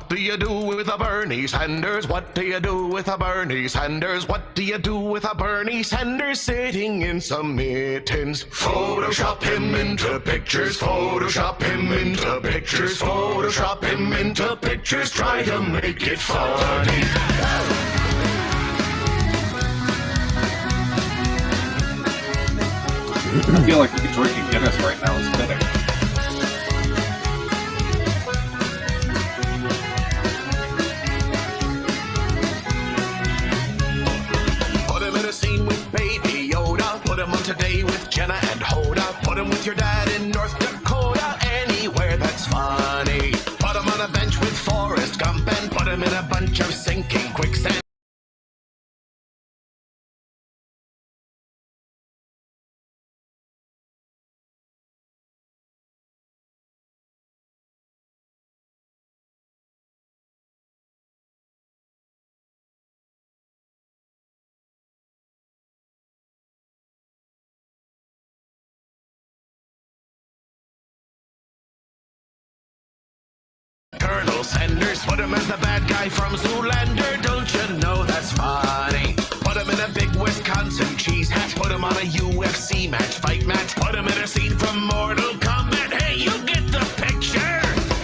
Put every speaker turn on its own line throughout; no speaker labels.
What do you do with a Bernie Sanders? What do you do with a Bernie Sanders? What do you do with a Bernie Sanders sitting in some mittens? Photoshop him into pictures, Photoshop him into pictures, Photoshop him into pictures, try to make it funny.
I feel like we could drink a Guinness right now. It's fitting.
Put him in a scene with Baby Yoda. Put him on Today with Jenna and Hoda. Put him with your dad in North Dakota. Anywhere that's funny. Put him on a bench with Forrest Gump and put him in a bunch of sinking quicksand. Colonel Sanders, put him as the bad guy from Zoolander, don't you know that's funny? Put him in a big Wisconsin cheese hat, put him on a UFC match, fight match, put him in a scene from Mortal Kombat, hey, you get the picture!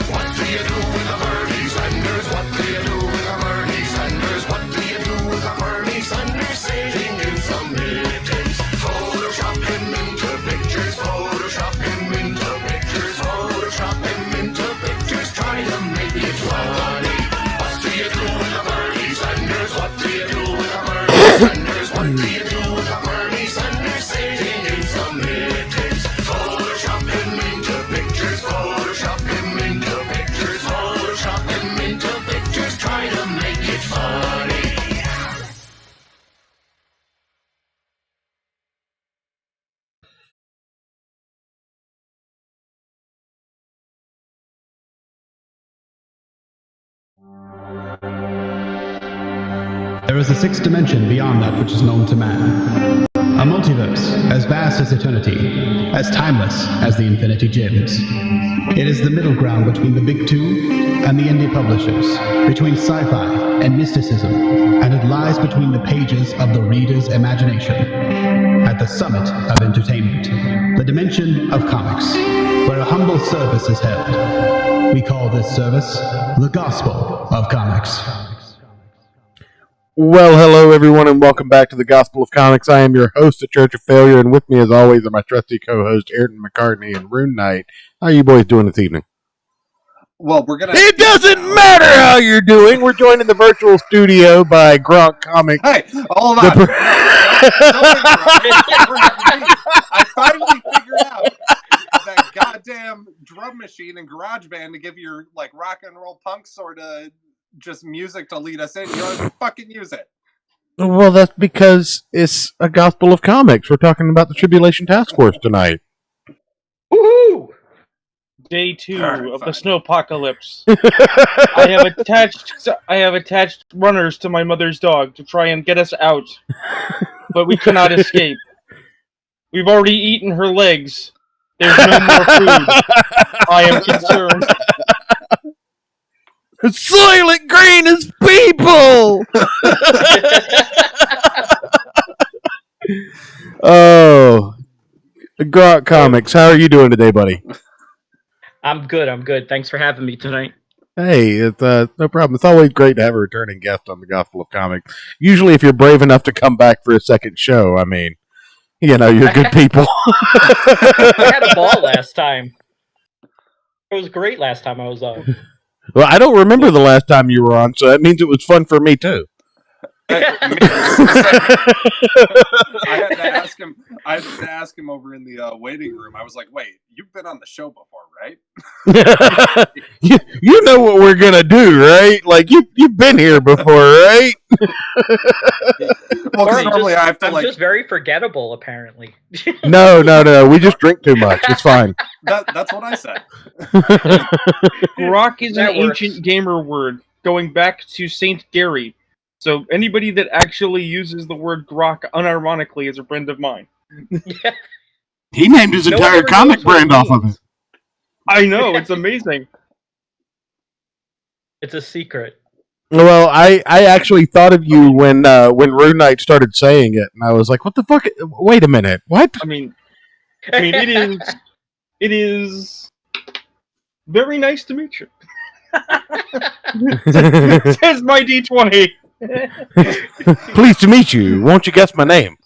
What do you do with a Bernie Sanders? What do you do with a Bernie Sanders? What do you do with a Bernie Sanders sitting in some mittens? Photoshop him into pictures, Photoshop him into pictures, Photoshop him into pictures, try to make it funny. What do you do with a Bernie Sanders? What do you do with a Bernie Sanders? What do you do with a Bernie Sanders sitting in some mittens? Photoshop him into pictures, Photoshop him into pictures, Photoshop him into pictures, try to make it funny.
There is a sixth dimension beyond that which is known to man. A multiverse as vast as eternity, as timeless as the Infinity Gems. It is the middle ground between the big two and the indie publishers, between sci-fi and mysticism, and it lies between the pages of the reader's imagination. At the summit of entertainment, the dimension of comics, where a humble service is held. We call this service the Gospel of Comics.
Well, hello everyone, and welcome back to the Gospel of Comics. I am your host, The Church of Failure, and with me, as always, are my trusty co-host, Ayrton McCartney and RuneKnight. How are you boys doing this evening?
Well, we're gonna.
It doesn't matter how you're doing. We're joined in the virtual studio by GROK Comics.
Hey, hold on. I finally figured out that goddamn drum machine and GarageBand to give your like rock and roll punk sort of just music to lead us in. You don't fucking use it.
Well, that's because it's a Gospel of Comics. We're talking about the Tribulation Taskforce tonight.
Woohoo! Day 2 of the snowpocalypse. I have attached runners to my mother's dog to try and get us out, but we cannot escape. We've already eaten her legs. There's no more food. I am concerned.
Soylent Green is people! Oh, GROK Comics, how are you doing today, buddy?
I'm good. Thanks for having me tonight.
Hey, it's no problem. It's always great to have a returning guest on the Gospel of Comics. Usually, if you're brave enough to come back for a second show, I mean, you know, you're good people.
I had a ball last time. It was great last time I was on.
Well, I don't remember the last time you were on, so that means it was fun for me, too.
I had to ask him over in the waiting room. I was like, wait, you've been on the show before, right?
you know what we're going to do, right? Like, you've been here before, right?
Well, normally I have to,
I'm just very forgettable, apparently.
No. We just drink too much. It's fine.
That's what I said.
GROK is an ancient gamer word, going back to Saint Gary. So anybody that actually uses the word GROK unironically is a friend of mine.
He named his entire comic brand off of it.
I know, it's amazing.
It's a secret.
Well, I actually thought of you when RuneKnight started saying it, and I was like, "What the fuck? Wait a minute, what?"
I mean, it is very nice to meet you. Says my D20.
Pleased to meet you. Won't you guess my name?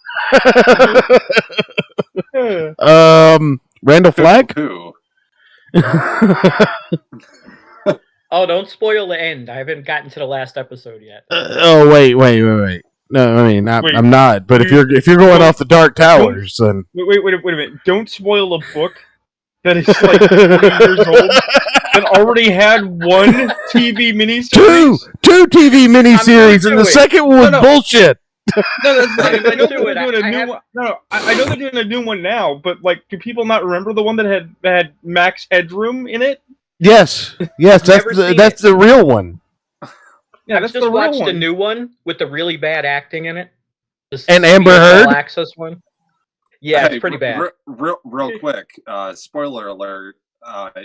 Randall Flagg?
Who?
Oh, don't spoil the end. I haven't gotten to the last episode yet.
Oh, wait. No, I mean,
Wait,
I'm not. But if you're going off the Dark Towers, then
Wait a minute. Don't spoil a book that is like 20 years old that already had one TV miniseries.
two TV miniseries, and the second one was bullshit.
No, that's
I'm
I know
into
they're
it.
doing a new one. No, I know they're doing a new one now, but like, do people not remember the one that had Max Headroom in it?
Yes, that's the real one.
Yeah,
I
that's
just
the real
watched
one.
the new one with the really bad acting in it.
And Amber Heard?
All Access one. Yeah, it's pretty bad.
Real quick, spoiler alert.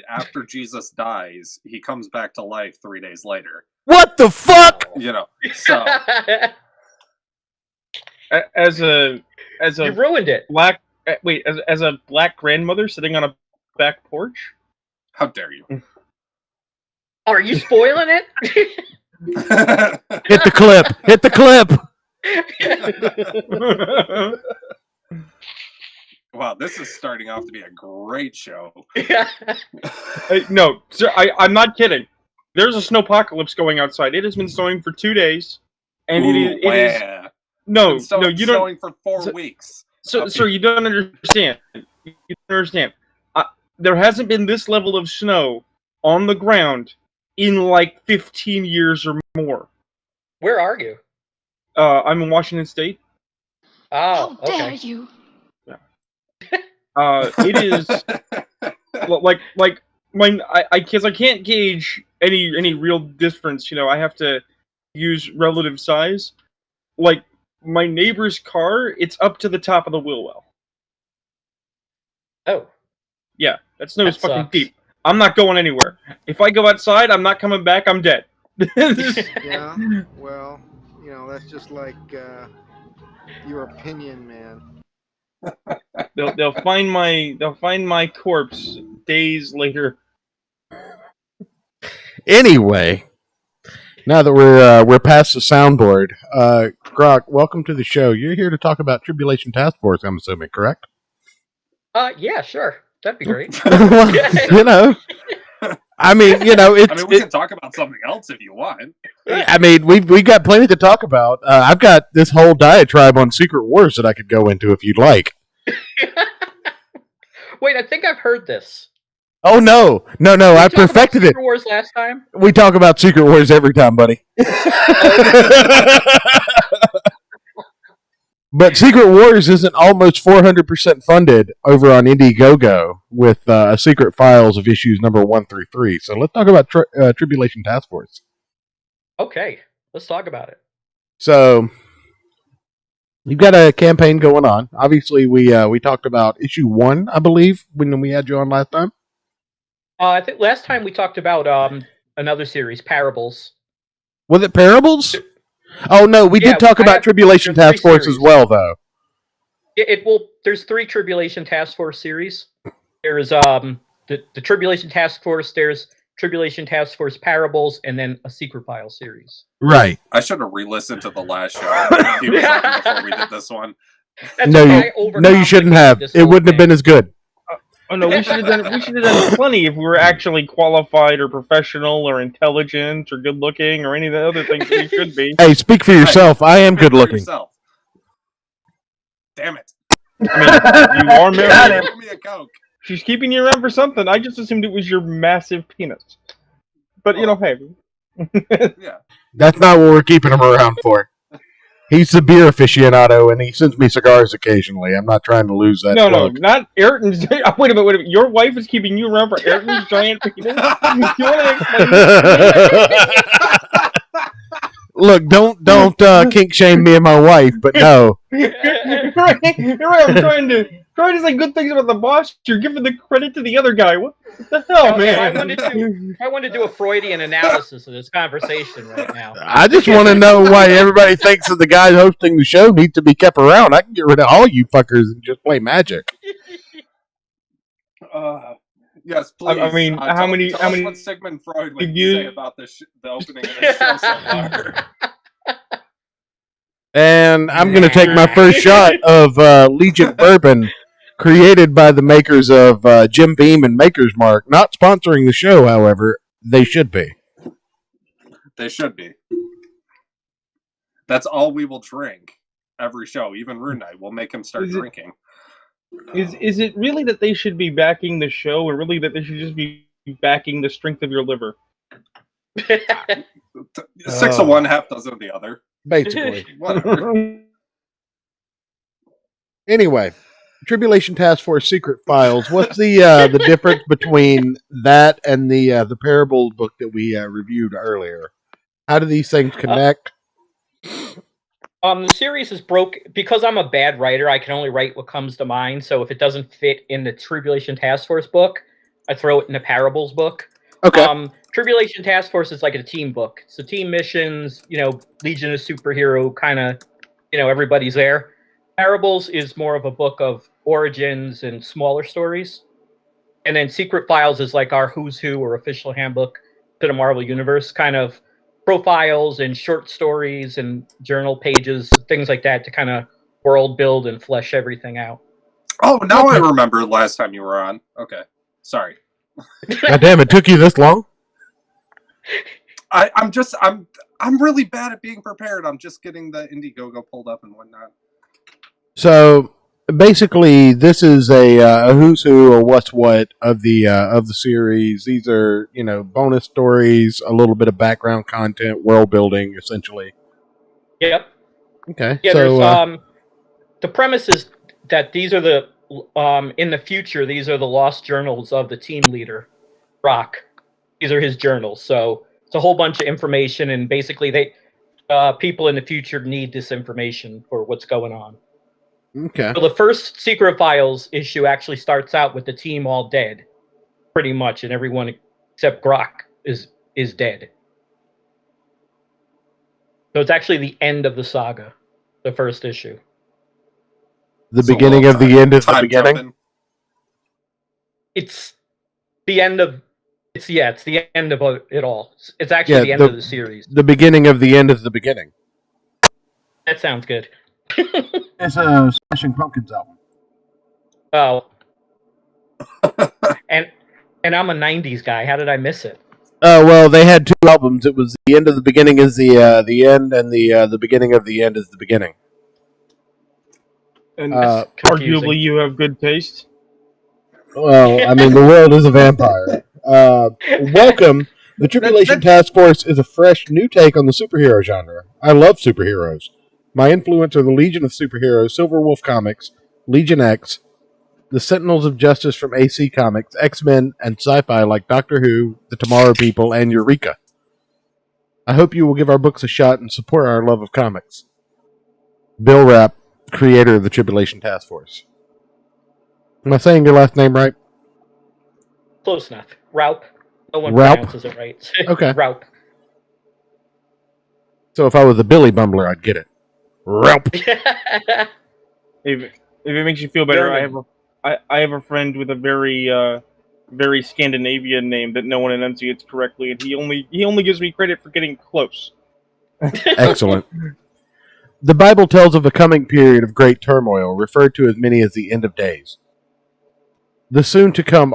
After Jesus dies, he comes back to life 3 days later.
What the fuck?
You know, so
As a
You ruined it.
black as a black grandmother sitting on a back porch.
how dare you?
Are you spoiling it?
Hit the clip. Hit the clip.
Wow, this is starting off to be a great show.
No, sir, I'm not kidding. There's a snowpocalypse going outside. It has been snowing for 2 days, and it is no,
It's been
you don't.
snowing for 4 weeks.
So, sir, you don't understand. You don't understand. There hasn't been this level of snow on the ground in like 15 years or more.
Where are you?
I'm in Washington State.
Oh,
How dare
okay.
you?
It is like because I can't gauge any real difference. You know, I have to use relative size. Like my neighbor's car, it's up to the top of the wheel well.
Oh,
Yeah, that snow is
That
fucking
sucks.
deep. I'm not going anywhere. If I go outside, I'm not coming back. I'm dead.
Yeah, well, you know, that's just like your opinion, man.
They'll find my corpse days later.
Anyway, now that we're past the soundboard, GROK, welcome to the show. You're here to talk about Tribulation Taskforce, I'm assuming, correct?
yeah, sure. That'd be great.
Well, you know, I mean, you know,
I mean, we can talk about something else if you want.
I mean, we got plenty to talk about. I've got this whole diatribe on Secret Wars that I could go into if you'd like.
Wait, I think I've heard this.
Oh no, I
Did we talk about
perfected it.
Secret Wars last time?
We talk about Secret Wars every time, buddy. But Secret Wars isn't almost 400% funded over on Indiegogo with Secret Files of issues number 1 through 3. So let's talk about Tribulation Taskforce.
Okay, let's talk about it.
So you've got a campaign going on. Obviously, we talked about issue 1, I believe, when we had you on last time.
I think last time we talked about another series, Parables.
Was it Parables? Oh no, we did talk about Tribulation Task Force as well, though.
There's 3 Tribulation Task Force series. There's the Tribulation Task Force. There's Tribulation Task Force Parables, and then a Secret File series.
Right.
I should have re-listened to the last show he was on before we did this one.
That's
No,
okay,
no, you shouldn't have.
this
It
whole
wouldn't have
thing.
been as good.
Oh no, we should have done plenty if we were actually qualified or professional or intelligent or good looking or any of the other things we should be.
Hey, speak for yourself. I am good
For
looking.
yourself. Damn it.
I mean, you are married.
Pour me a Coke.
She's keeping you around for something. I just assumed it was your massive penis. But you know, hey.
Yeah.
That's not what we're keeping him around for. He's the beer aficionado, and he sends me cigars occasionally. I'm not trying to lose that.
No,
plug.
not Ayrton's. Wait a minute. Your wife is keeping you around for Ayrton's giant penis? You want to explain this?
Look, don't kink shame me and my wife, but no.
You're right. I'm trying to say good things about the boss. You're giving the credit to the other guy. What the hell, man?
I want to do a Freudian analysis of this conversation right now.
I just want to know why everybody thinks that the guy hosting the show needs to be kept around. I can get rid of all you fuckers and just play Magic.
Yes, please.
I mean, how many
what Sigmund Freud would say about the opening of this show so far?
And I'm going to take my first shot of Legion Bourbon, created by the makers of Jim Beam and Maker's Mark. Not sponsoring the show, however. They should be.
They should be. That's all we will drink every show. Even RuneKnight will make him start drinking.
Is it really that they should be backing the show, or really that they should just be backing the strength of your liver?
6 of one, half dozen of the other.
Basically.
Whatever.
Anyway, Tribulation Task Force Secret Files. What's the difference between that and the Parable book that we reviewed earlier? How do these things connect?
The series is broke because I'm a bad writer. I can only write what comes to mind. So if it doesn't fit in the Tribulation Task Force book, I throw it in the Parables book.
Okay.
Tribulation Task Force is like a team book. So team missions, Legion of Superhero, kind of, everybody's there. Parables is more of a book of origins and smaller stories. And then Secret Files is like our who's who or official handbook to the Marvel Universe, kind of profiles and short stories and journal pages, things like that to kind of world build and flesh everything out.
Oh, now I remember last time you were on. Okay. Sorry.
God damn, it took you this long?
I'm really bad at being prepared. I'm just getting the Indiegogo pulled up and whatnot.
So basically, this is a who's who or what's what of the series. These are bonus stories, a little bit of background content, world building, essentially.
Yep.
Okay.
Yeah.
So
there's the premise is that these are the in the future these are the lost journals of the team leader, GROK. These are his journals. So it's a whole bunch of information, and basically they people in the future need this information for what's going on.
Okay.
So the first Secret Files issue actually starts out with the team all dead, pretty much, and everyone except GROK is dead. So it's actually the end of the saga, the first issue.
The beginning of the end is the beginning?
Jumping.
It's the end of it's the end of it all. It's actually the end of the series.
The beginning of the end is the beginning.
That sounds good.
It's a Smashing Pumpkins album.
Oh. and I'm a 90s guy. How did I miss it?
Well, they had two albums. It was the end of the beginning is the end, and the beginning of the end is the beginning.
And arguably, you have good taste.
Well, I mean, the world is a vampire. Welcome. The Tribulation Task Force is a fresh, new take on the superhero genre. I love superheroes. My influence are the Legion of Superheroes, Silver Wolf Comics, Legion X, the Sentinels of Justice from AC Comics, X-Men, and sci-fi like Doctor Who, The Tomorrow People, and Eureka. I hope you will give our books a shot and support our love of comics. Bill Rapp, creator of the Tribulation Task Force. Am I saying your last name right?
Close enough. Raup. No one
Raup?
pronounces it right.
Okay.
Raup.
So if I was a Billy Bumbler, I'd get it. Raup.
If it makes you feel better, I have a friend with a very Scandinavian name that no one enunciates correctly, and he only gives me credit for getting close.
Excellent. The Bible tells of a coming period of great turmoil, referred to as many as the end of days. The soon-to-come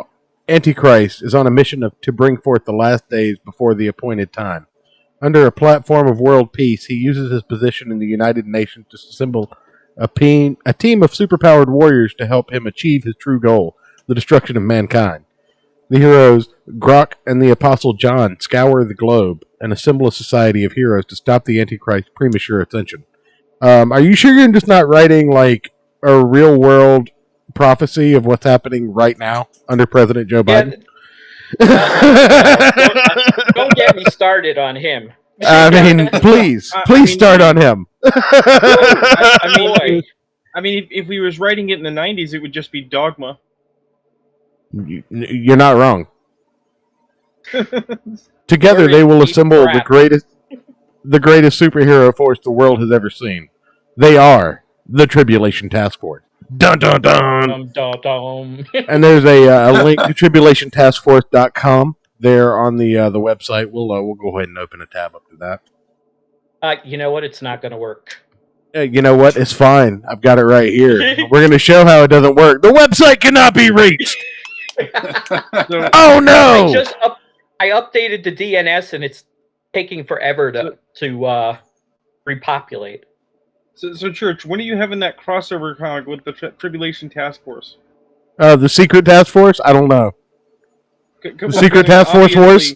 Antichrist is on a mission to bring forth the last days before the appointed time. Under a platform of world peace, he uses his position in the United Nations to assemble a team of superpowered warriors to help him achieve his true goal, the destruction of mankind. The heroes GROK and the Apostle John scour the globe and assemble a society of heroes to stop the Antichrist's premature ascension. Are you sure you're just not writing like a real-world prophecy of what's happening right now under President Joe Biden?
Don't get me started on him.
I mean, please start on him.
I mean, if we was writing it in the 90s, it would just be Dogma.
You're not wrong. Together, they will assemble the greatest superhero force the world has ever seen. They are the Tribulation Taskforce. Dun dun dun. And there's a link to tribulationtaskforce.com there on the website. We'll go ahead and open a tab up to that.
You know what? It's not going to work.
You know what? It's fine. I've got it right here. We're going to show how it doesn't work. The website cannot be reached. Oh no!
I updated the DNS and it's taking forever to repopulate.
So, Church, when are you having that crossover comic with the Tribulation Task Force?
The Secret Task Force? I don't know. The Secret Task Force Horse?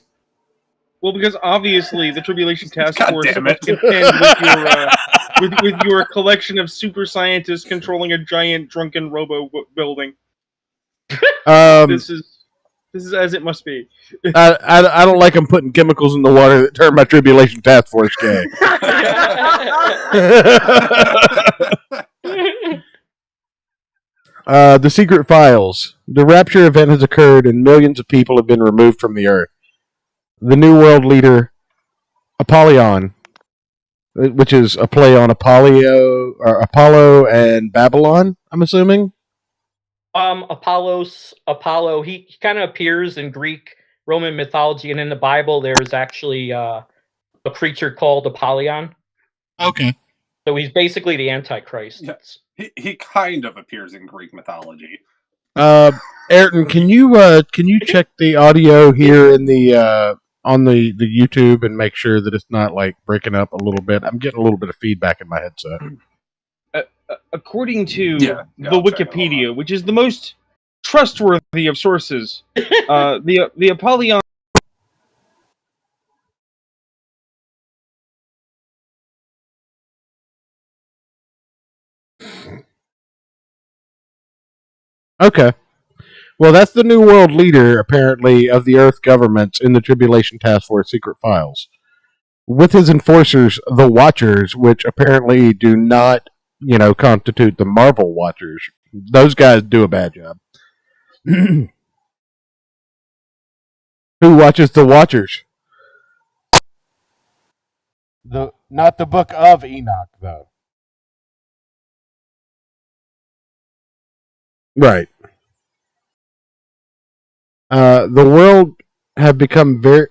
Well, because obviously the Tribulation Task Force is contend with your collection of super scientists controlling a giant drunken robo building. This is as it must be.
I don't like them putting chemicals in the water that turn my Tribulation Task Force gay. The Secret Files. The Rapture event has occurred and millions of people have been removed from the Earth. The New World Leader, Apollyon, which is a play on Apollo and Babylon, I'm assuming?
Apollo, he kind of appears in Greek Roman mythology, and in the Bible there's actually a creature called Apollyon.
Okay.
So he's basically the Antichrist.
Yeah. He kind of appears in Greek mythology.
Ayrton, can you check the audio here in the on the YouTube and make sure that it's not like breaking up a little bit? I'm getting a little bit of feedback in my headset.
According to the Wikipedia, which is the most trustworthy of sources, the Apollyon.
Okay. Well, that's the New World Leader, apparently, of the Earth governments in the Tribulation Task Force Secret Files. With his enforcers, the Watchers, which apparently do not, constitute the Marvel Watchers. Those guys do a bad job. Who watches the Watchers? Not the Book of Enoch, though. Right. The world have become very...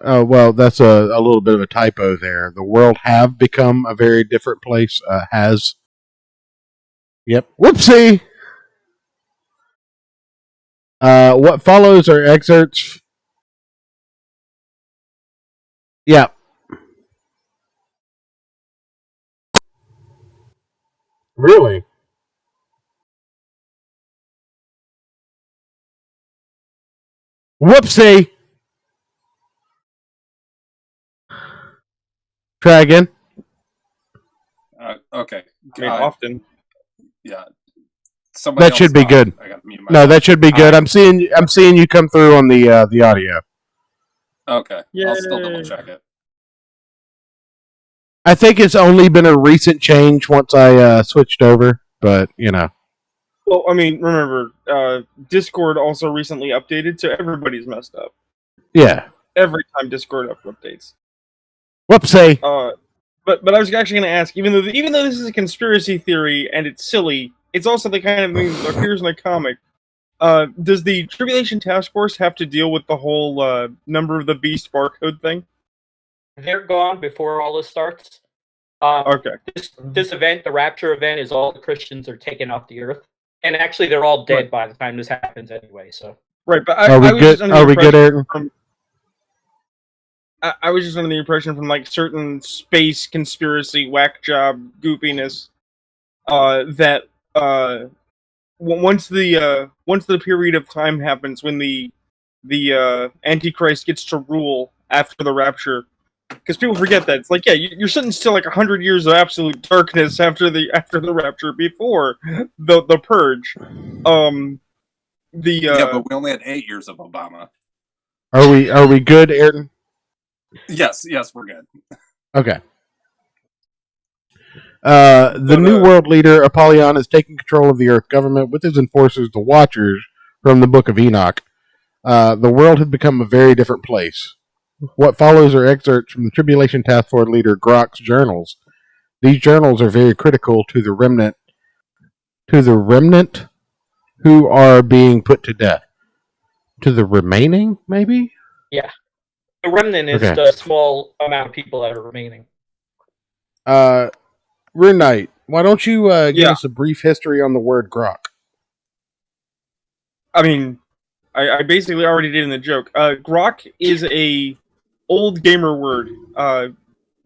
well, that's a little bit of a typo there. The world have become a very different place. Has. Yep. Whoopsie! What follows are excerpts... Yeah. Really? Whoopsie! Try again.
Okay.
I mean, often.
Yeah.
That should be good. No, that should be good. I'm seeing you come through on the audio.
Okay.
Yay.
I'll still double check it.
I think it's only been a recent change once I switched over, but
Well, I mean, remember, Discord also recently updated, so everybody's messed up.
Yeah.
Every time Discord updates.
Whoopsie.
But I was actually going to ask, even though this is a conspiracy theory and it's silly, it's also the kind of thing that appears in a comic. Does the Tribulation Task Force have to deal with the whole Number of the Beast barcode thing?
They're gone before all this starts.
Okay.
This event, the Rapture event, is all the Christians are taken off the earth. And actually, they're all dead by the time this happens anyway. So
right, but
are we good, Ayrton?
I was just under the impression from like certain space conspiracy whack job goopiness that once the period of time happens when the Antichrist gets to rule after the Rapture, because people forget that it's like, yeah, you're sitting still like 100 years of absolute darkness after the Rapture before the purge.
Yeah, but we only had 8 years of Obama.
Are we good, Ayrton?
Yes, we're good.
Okay. The New World leader, Apollyon, is taking control of the Earth government with his enforcers, the Watchers, from the Book of Enoch. The world had become a very different place. What follows are excerpts from the Tribulation Taskforce leader GROK's journals. These journals are very critical to the remnant who are being put to death. To the remaining, maybe?
Yeah. The remnant is
Okay.
the small amount of people that are remaining.
RuneKnight, why don't you give
Yeah.
us a brief history on the word GROK?
I mean, I basically already did in the joke. GROK is a old gamer word,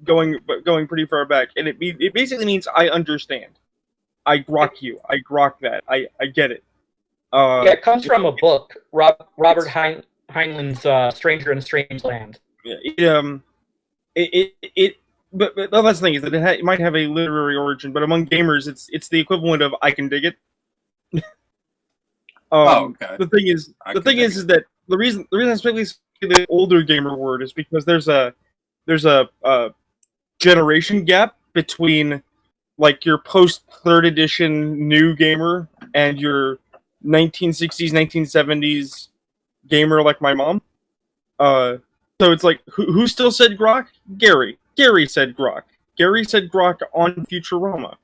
going pretty far back, and it basically means I understand. I grok you. I grok that. I get it.
Yeah, it comes from a book, Robert Heinlein's Stranger in a Strange Land.
But that's the thing is that it might have a literary origin, but among gamers, it's the equivalent of I can dig it.
Okay.
The thing is that the reason I specifically say the older gamer word is because there's a generation gap between like your post 3rd edition new gamer and your 1960s 1970s gamer like my mom. So it's like who still said grok? Gary said grok. Gary said grok on Futurama.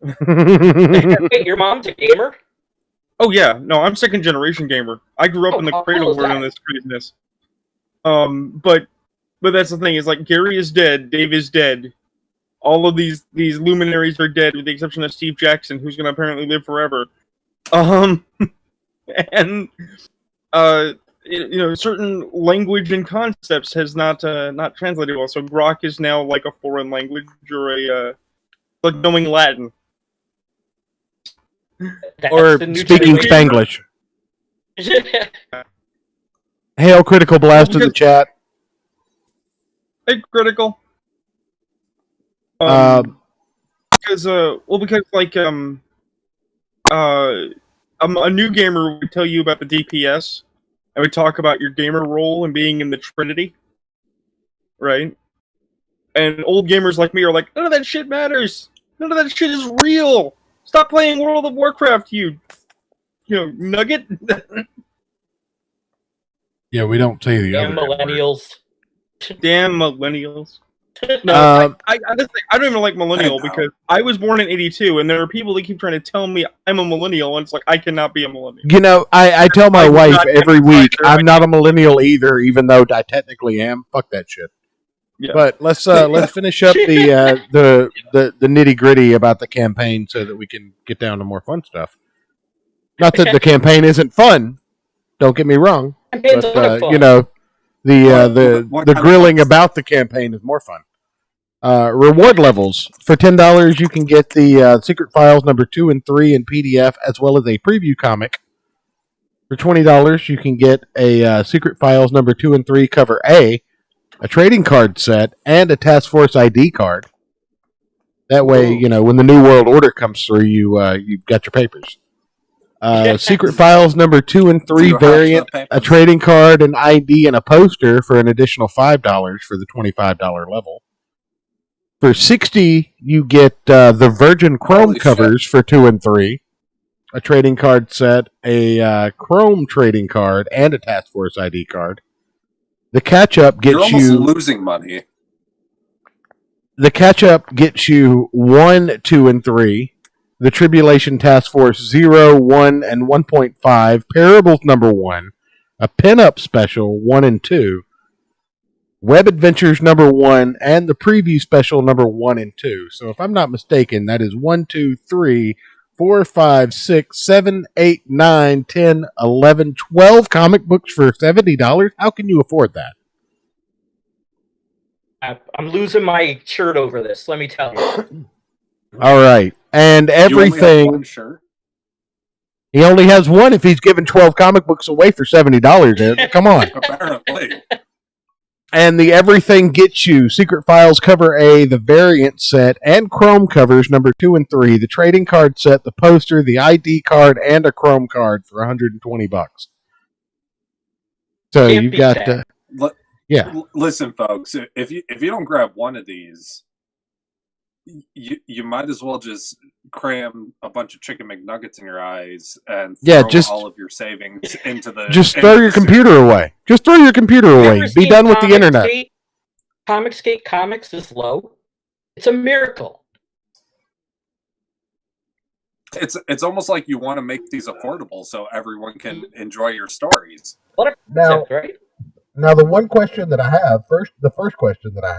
Wait, your mom's a gamer?
Oh yeah, no, I'm 2nd generation gamer. I grew up in the cradle learning this craziness. But that's the thing is like Gary is dead, Dave is dead. All of these luminaries are dead, with the exception of Steve Jackson, who's going to apparently live forever. And certain language and concepts has not translated well. So grok is now like a foreign language or like knowing Latin.
Or speaking Spanglish. Hail Critical Blast in the chat.
Hey, Critical. Because like a new gamer would tell you about the DPS, and would talk about your gamer role and being in the Trinity, right? And old gamers like me are like, none of that shit matters. None of that shit is real. Stop playing World of Warcraft, you nugget.
Yeah, we don't say the
Damn
other
millennials.
Damn millennials. No, I don't even like millennial because I was born in '82, and there are people that keep trying to tell me I'm a millennial, and it's like I cannot be a millennial.
You know, I tell my wife every week I'm not a millennial either, even though I technically am. Fuck that shit. Yeah. But let's finish up the nitty gritty about the campaign so that we can get down to more fun stuff. Not that the campaign isn't fun. Don't get me wrong. But the grilling about the campaign is more fun. Reward levels. For $10, you can get the Secret Files number 2 and 3 in PDF, as well as a preview comic. For $20, you can get a Secret Files number 2 and 3 cover A, a trading card set, and a Task Force ID card. That way, when the New World Order comes through, you've got your papers. Secret Files number 2 and 3 variant, a trading card, an ID, and a poster for an additional $5 for the $25 level. For $60, you get the Virgin Chrome covers for 2 and 3, a trading card set, a Chrome trading card, and a Task Force ID card. The catch-up gets
You're almost losing money.
The catch-up gets you 1, 2, and 3. The Tribulation Taskforce 0, 1, and 1.5. Parables number 1. A pin-up special 1 and 2. Web Adventures number 1. And the preview special number 1 and 2. So if I'm not mistaken, that is 1, 2, 3, 4, 5, 6, 7, 8, 9, 10, 11, 12 comic books for $70. How can you afford that?
I'm losing my shirt over this, let me tell you.
All right. And everything.
You only have one shirt?
He only has one if he's giving 12 comic books away for $70. Come on.
Apparently.
And the Everything Gets You Secret Files cover A, the variant set, and Chrome covers number 2 and 3, the trading card set, the poster, the ID card, and a Chrome card for $120. So you've got Yeah.
Listen, folks, if you don't grab one of these, you might as well just cram a bunch of chicken McNuggets in your eyes and throw all of your savings into the.
Just throw your computer away. Just throw your computer away. Be done with the internet.
Comicsgate Comics is low. It's a miracle.
It's almost like you want to make these affordable so everyone can enjoy your stories.
What a concept, right?
Now, the one question that I have, the first question that I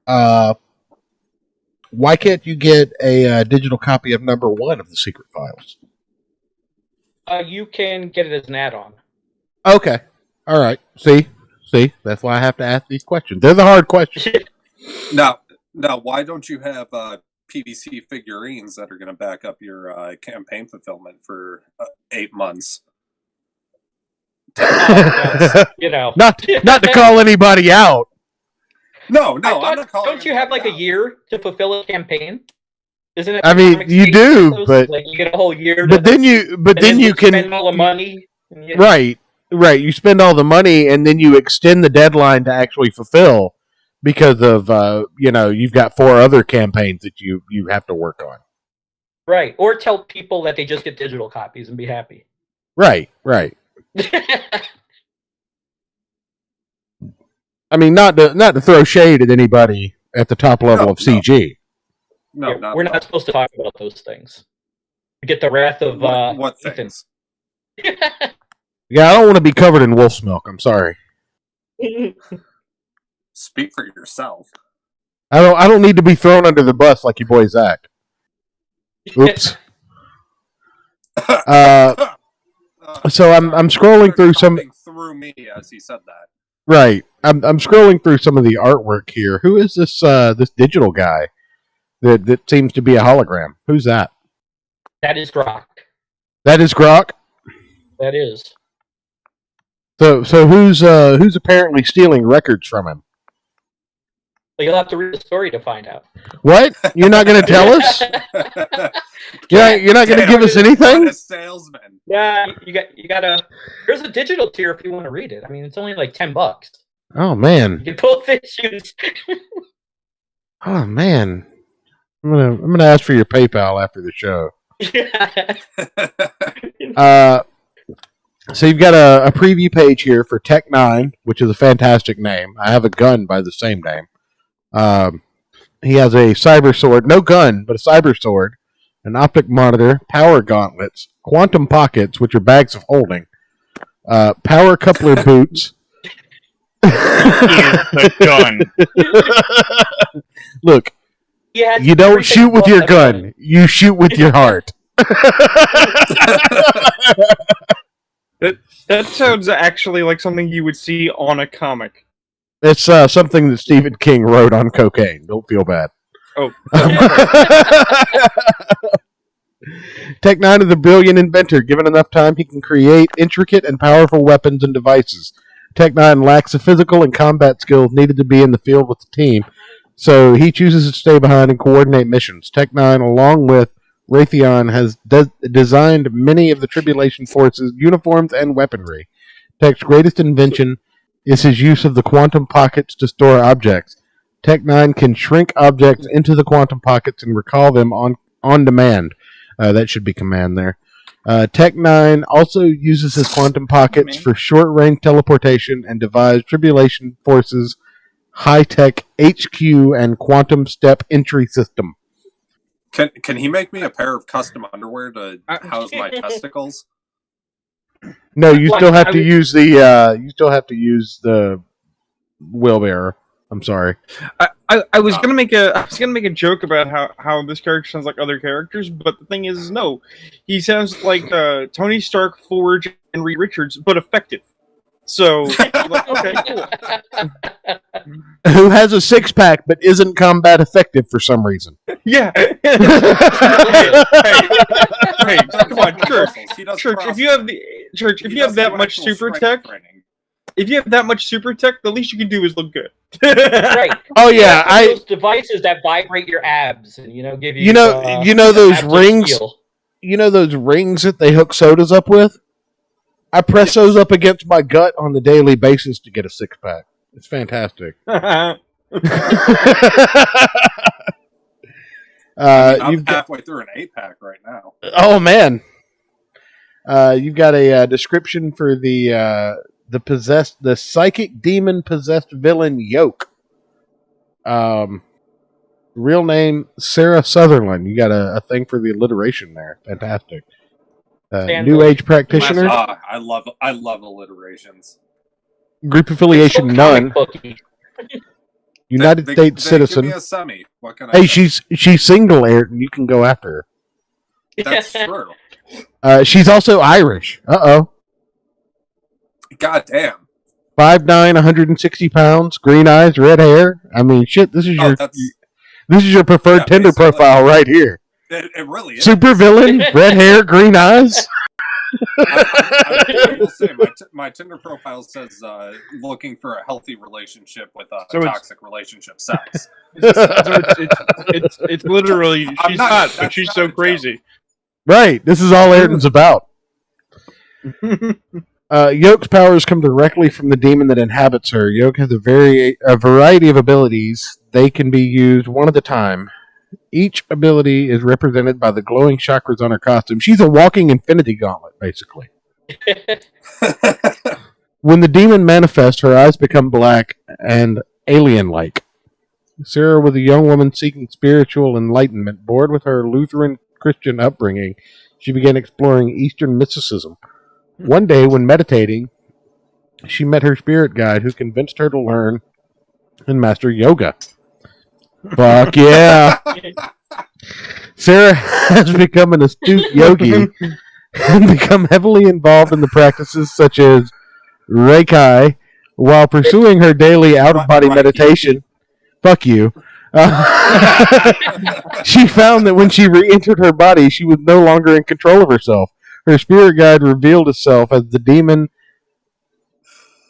have, why can't you get a digital copy of number 1 of the Secret Files?
You can get it as an add-on.
Okay. All right. See, that's why I have to ask these questions. They're the hard questions.
Now, why don't you have PVC figurines that are going to back up your campaign fulfillment for 8 months?
You know,
not to call anybody out.
No, I'm not calling.
Don't you have like a year to fulfill a campaign? Isn't it?
I mean, you do, but
like you get a whole year.
But then you can
spend all the money.
Right. You spend all the money, and then you extend the deadline to actually fulfill because of you've got 4 other campaigns that you have to work on.
Right, or tell people that they just get digital copies and be happy.
Right. I mean, not to throw shade at anybody at the top level of CG.
No,
we're not supposed to talk about those things. We get the wrath of
what things?
Yeah, I don't want to be covered in wolf's milk. I'm sorry.
Speak for yourself.
I don't need to be thrown under the bus like your boy Zach. Oops. So I'm scrolling through some.
Through me as he said that.
Right. I'm scrolling through some of the artwork here. Who is this digital guy that seems to be a hologram? Who's that?
That is GROK.
That is GROK?
That is.
So who's apparently stealing records from him?
Well, you'll have to read the story to find out.
What? You're not going to tell us? You're not going to give us anything?
A salesman.
Yeah, you gotta. There's a digital tier if you want to read it. I mean, it's only like $10.
Oh man!
You can both issues.
Oh man! I'm gonna ask for your PayPal after the show. So you've got a preview page here for Tech 9, which is a fantastic name. I have a gun by the same name. He has a cyber sword, no gun, but a cyber sword, an optic monitor, power gauntlets, quantum pockets, which are bags of holding, power coupler boots.
Is the gun.
Look, you don't shoot with your gun. You shoot with your heart.
That sounds actually like something you would see on a comic.
It's something that Stephen King wrote on cocaine. Don't feel bad.
Oh.
Tech 9 is a brilliant inventor. Given enough time, he can create intricate and powerful weapons and devices. Tech 9 lacks the physical and combat skills needed to be in the field with the team, so he chooses to stay behind and coordinate missions. Tech 9, along with Raytheon, has designed many of the Tribulation Force's uniforms and weaponry. Tech's greatest invention is his use of the quantum pockets to store objects. Tech 9 can shrink objects into the quantum pockets and recall them on demand. That should be command there. Tech 9 also uses his quantum pockets for short-range teleportation and devised Tribulation Force's high-tech HQ and quantum step entry system.
Can he make me a pair of custom underwear to house my testicles?
No, you still have to use the wheelbarrow. I'm sorry.
I was gonna make a joke about how this character sounds like other characters, but the thing is, no, he sounds like Tony Stark, Forge, and Reed Richards, but effective. So, okay, cool.
Who has a six-pack but isn't combat effective for some reason?
Yeah. Hey, come on, church. If you have that much super tech. If you have that much super tech, the least you can do is look good.
Right.
Oh yeah,
those devices that vibrate your abs and give you.
You know those rings. You know those rings that they hook sodas up with. I press those up against my gut on the daily basis to get a 6-pack. It's fantastic.
I'm halfway through an 8-pack right now.
Oh man, you've got a description for the psychic demon possessed villain Yoke. Real name Sarah Sutherland. You got a thing for the alliteration there. Fantastic. New Age practitioner.
I love alliterations.
Group affiliation none. United States citizen.
Give me a semi. What can I
Hey,
say?
she's single, Ayrton. You can go after
That's true.
her. She's also Irish. Uh-oh.
God damn.
5'9", 160 pounds, green eyes, red hair. I mean, shit. This is your preferred Tinder profile right here.
It really is.
Super villain, red hair, green eyes.
I will say my Tinder profile says looking for a healthy relationship with a toxic relationship sex.
It's literally she's hot, but she's so crazy.
Right. This is all Ayrton's about. Yoke's powers come directly from the demon that inhabits her. Yoke has a variety of abilities. They can be used one at a time. Each ability is represented by the glowing chakras on her costume. She's a walking infinity gauntlet, basically. When the demon manifests, her eyes become black and alien-like. Sarah was a young woman seeking spiritual enlightenment. Bored with her Lutheran Christian upbringing, she began exploring Eastern mysticism. One day, when meditating, she met her spirit guide who convinced her to learn and master yoga. Fuck yeah. Sarah has become an astute yogi and become heavily involved in the practices such as Reiki while pursuing her daily out-of-body meditation. Fuck you. She found that when she re-entered her body, she was no longer in control of herself. Her spirit guide revealed itself as the demon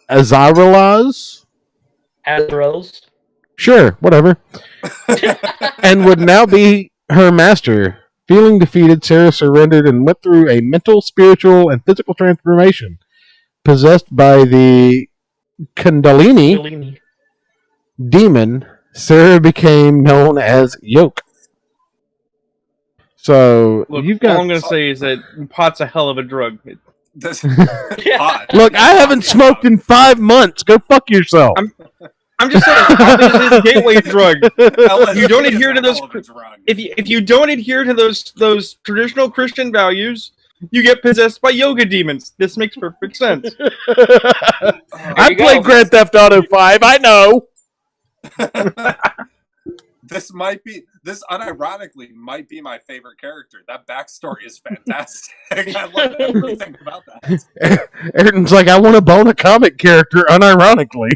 Azaralas? Sure, whatever. And would now be her master. Feeling defeated, Sarah surrendered and went through a mental, spiritual, and physical transformation. Possessed by the Kundalini demon, Sarah became known as Yoke. So,
Look,
you've got...
all I'm going to say is that pot's a hell of a drug.
This
Look, I haven't smoked in 5 months. Go fuck yourself.
I'm just saying, it's a gateway drug. If you don't adhere to those, if you don't adhere to those traditional Christian values, you get possessed by yoga demons. This makes perfect sense.
I played Grand Theft Auto 5. I know.
This unironically might be my favorite character. That backstory is fantastic. I love everything about that.
Ayrton's like, I want to bone a comic character unironically.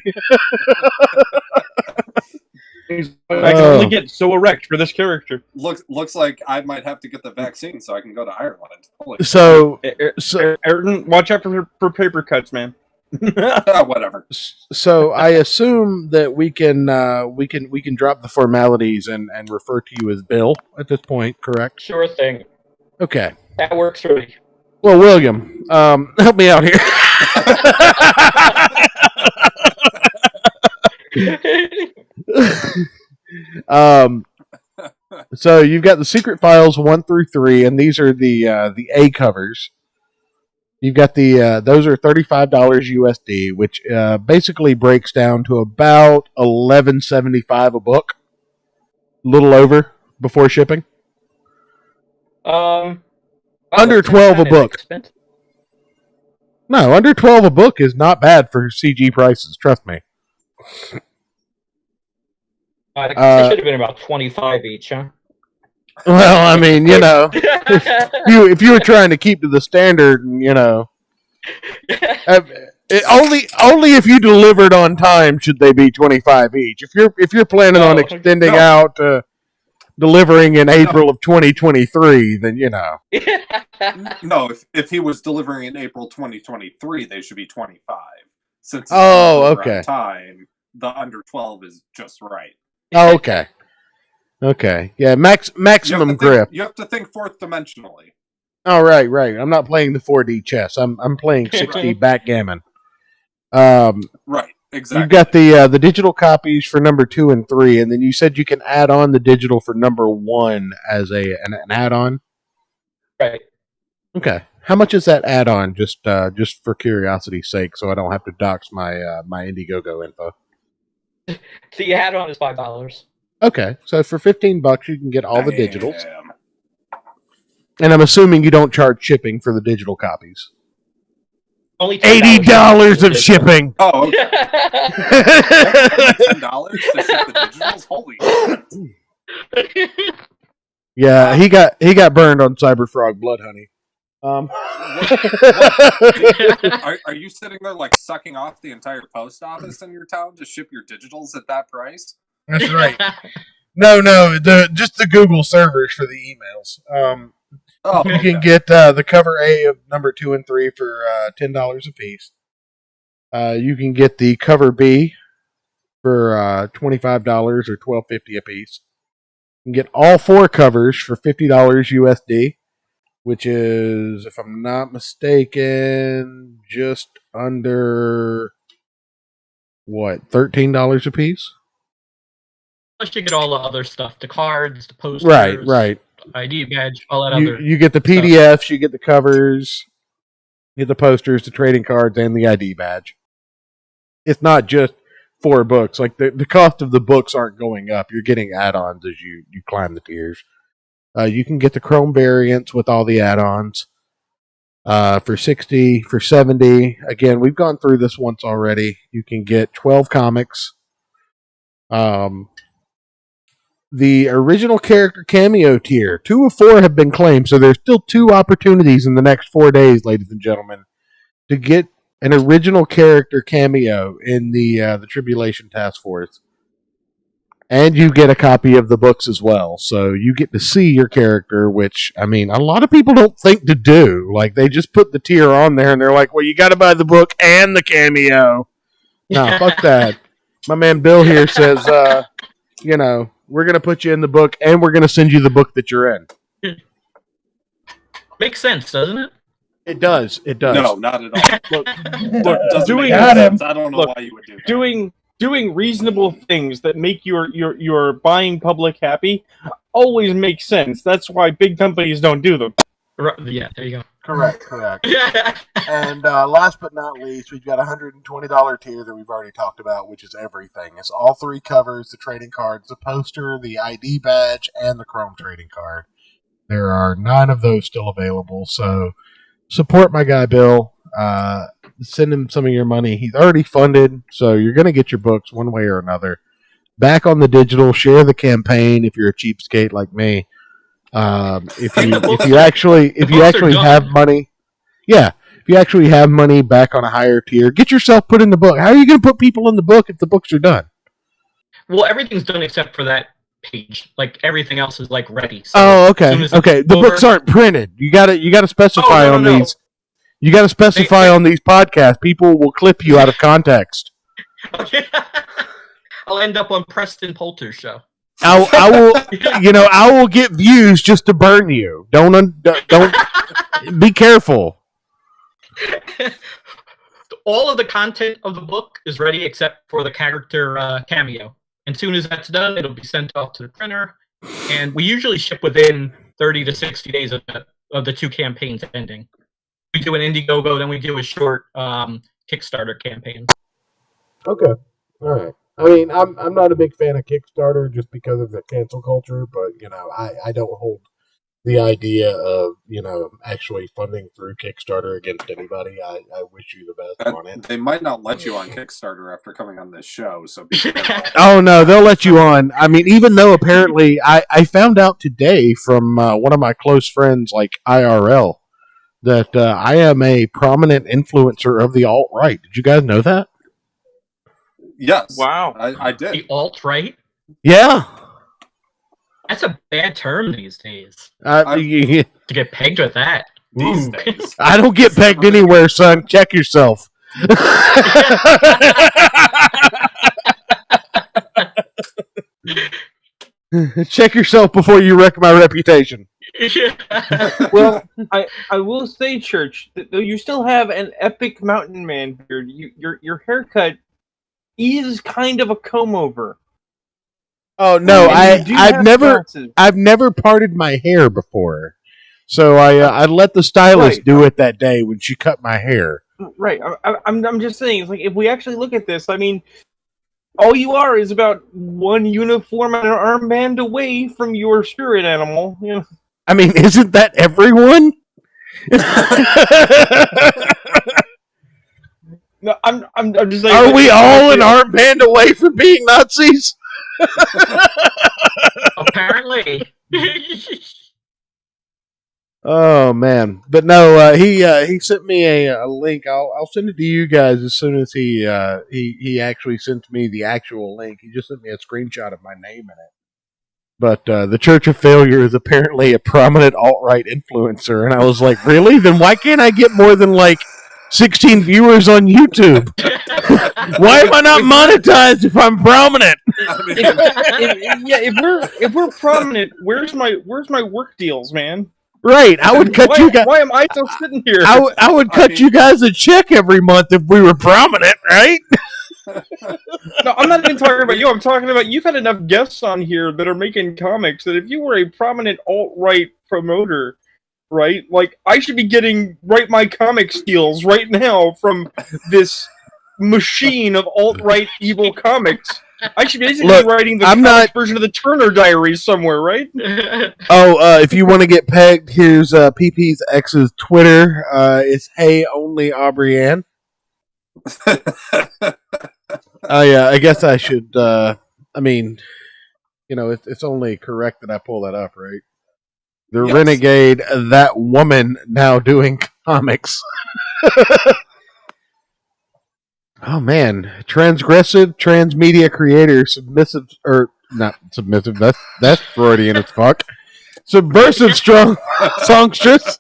I can only get so erect for this character.
Looks like I might have to get the vaccine so I can go to Ireland.
So
Ayrton, watch out for paper cuts, man.
Whatever.
So I assume that we can drop the formalities and refer to you as Bill at this point, correct?
Sure thing.
Okay.
That works for me.
Well, William, help me out here. So you've got the secret files 1 through 3, and these are the A covers. You've got those are $35 USD, which basically breaks down to about $11.75 a book, a little over before shipping. Under 12 a book.
Expensive.
No, under 12 a book is not bad for CG prices. Trust me.
I guess it should have been about 25 each, huh?
Well, I mean, if you were trying to keep to the standard, only if you delivered on time should they be 25 each. If you're planning on extending out delivering in April of 2023, then
No, if he was delivering in April 2023, they should be 25. Since it's
okay.
on time, the under 12 is just right.
Oh, okay. Okay. Yeah, maximum grip.
You have to think fourth dimensionally.
Oh, right. I'm not playing the 4D chess. I'm playing 6D
Right.
backgammon.
Right, exactly.
You've got the digital copies for number 2 and 3, and then you said you can add on the digital for number 1 as an add-on.
Right.
Okay. How much is that add-on? Just for curiosity's sake, so I don't have to dox my my Indiegogo info.
The add-on is $5.
Okay, so for $15, you can get all the digitals,
Damn.
and I'm assuming you don't charge shipping for the digital copies.
Only
$80 of shipping.
Oh, okay. $10 to ship the digitals? Holy shit.
Yeah, he got burned on Cyberfrog Blood Honey.
Are you sitting there like sucking off the entire post office in your town to ship your digitals at that price?
That's right. No, just the Google servers for the emails. You can get the cover A of number 2 and 3 for $10 a piece. You can get the cover B for $25 or $12.50 a piece. You can get all 4 covers for $50 USD, which is, if I'm not mistaken, just under $13 a piece.
Plus, you get all the other stuff: the cards, the posters,
Right.
ID badge, all that other.
You get the PDFs, you get the covers, you get the posters, the trading cards, and the ID badge. It's not just 4 books. Like the cost of the books aren't going up. You're getting add-ons as you climb the tiers. You can get the Chrome variants with all the add-ons for $60, for $70. Again, we've gone through this once already. You can get 12 comics. The original character cameo tier, 2 of 4 have been claimed, so there's still 2 opportunities in the next 4 days, ladies and gentlemen, to get an original character cameo in the Tribulation Taskforce. And you get a copy of the books as well, so you get to see your character, which, I mean, a lot of people don't think to do. Like, they just put the tier on there, and they're like, well, you got to buy the book and the cameo. No, fuck that. My man Bill here says, we're going to put you in the book, and we're going to send you the book that you're in.
Makes sense, doesn't it?
It does.
No, not at all.
Look,
Doesn't
doing
make any sense. I don't know why you would do that.
Doing reasonable things that make your buying public happy always makes sense. That's why big companies don't do them.
Yeah, there you go.
Correct. And last but not least, we've got a $120 tier that we've already talked about, which is everything. It's all 3 covers, the trading cards, the poster, the ID badge, and the Chrome trading card. There are 9 of those still available, so support my guy Bill. Send him some of your money. He's already funded, so you're going to get your books one way or another. Back on the digital, share the campaign if you're a cheapskate like me. If you actually have money, if you actually have money back on a higher tier, get yourself put in the book. How are you going to put people in the book if the books are done?
Well, everything's done except for that page. Like everything else is like ready.
So okay. The books aren't printed. You got to specify on these. You got to specify on these podcasts. People will clip you out of context.
I'll end up on Preston Poulter's show.
I will get views just to burn you. Don't be careful.
All of the content of the book is ready except for the character cameo. And as soon as that's done, it'll be sent off to the printer. And we usually ship within 30 to 60 days of the 2 campaigns ending. We do an Indiegogo, then we do a short Kickstarter campaign.
Okay. All right. I mean, I'm not a big fan of Kickstarter just because of the cancel culture, but, I don't hold the idea of, actually funding through Kickstarter against anybody. I wish you the best on it.
They might not let you on Kickstarter after coming on this show, so be
Oh, no, they'll let you on. I mean, even though apparently I found out today from one of my close friends, like IRL, that I am a prominent influencer of the alt-right. Did you guys know that?
Yes.
Wow.
I did.
The alt-right?
Yeah.
That's a bad term these days.
To
get pegged with that.
These days.
I don't get pegged anywhere, son. Check yourself. Check yourself before you wreck my reputation.
Well, I will say, Church, that though you still have an epic mountain man beard, your haircut is kind of a comb over.
Oh no,
And you do have glasses.
I've never parted my hair before, so I let the stylist do it that day when she cut my hair.
Right, I'm just saying, it's like if we actually look at this, I mean, all you are is about one uniform and an armband away from your spirit animal. You know?
I mean, isn't that everyone?
No, I'm just saying.
Are we all an armband away from being Nazis?
Apparently.
Oh man, but no, he sent me a link. I'll send it to you guys as soon as he actually sent me the actual link. He just sent me a screenshot of my name in it. But the Church of Failure is apparently a prominent alt-right influencer, and I was like, really? Then why can't I get more than like 16 viewers on YouTube? Why am I not monetized if I'm prominent?
If we're prominent, where's my work deals, man?
Right, I would cut you guys.
Why am I still sitting here?
I would cut you guys a check every month if we were prominent, right?
No, I'm not even talking about you. I'm talking about you've had enough guests on here that are making comics that if you were a prominent alt-right promoter, right, like I should be getting Write My Comics deals right now from this machine of alt-right evil comics. I should basically be writing the comic version of the Turner Diaries somewhere, right?
If you want to get pegged, here's PP's ex's Twitter. It's Hey Only Aubrey-Ann. Yeah, I guess I should. I mean, you know, it's only correct that I pull that up, right? The Renegade, that woman now doing comics. Oh man, transgressive transmedia creator, submissive or not submissive? That's Freudian as fuck. Subversive strong songstress,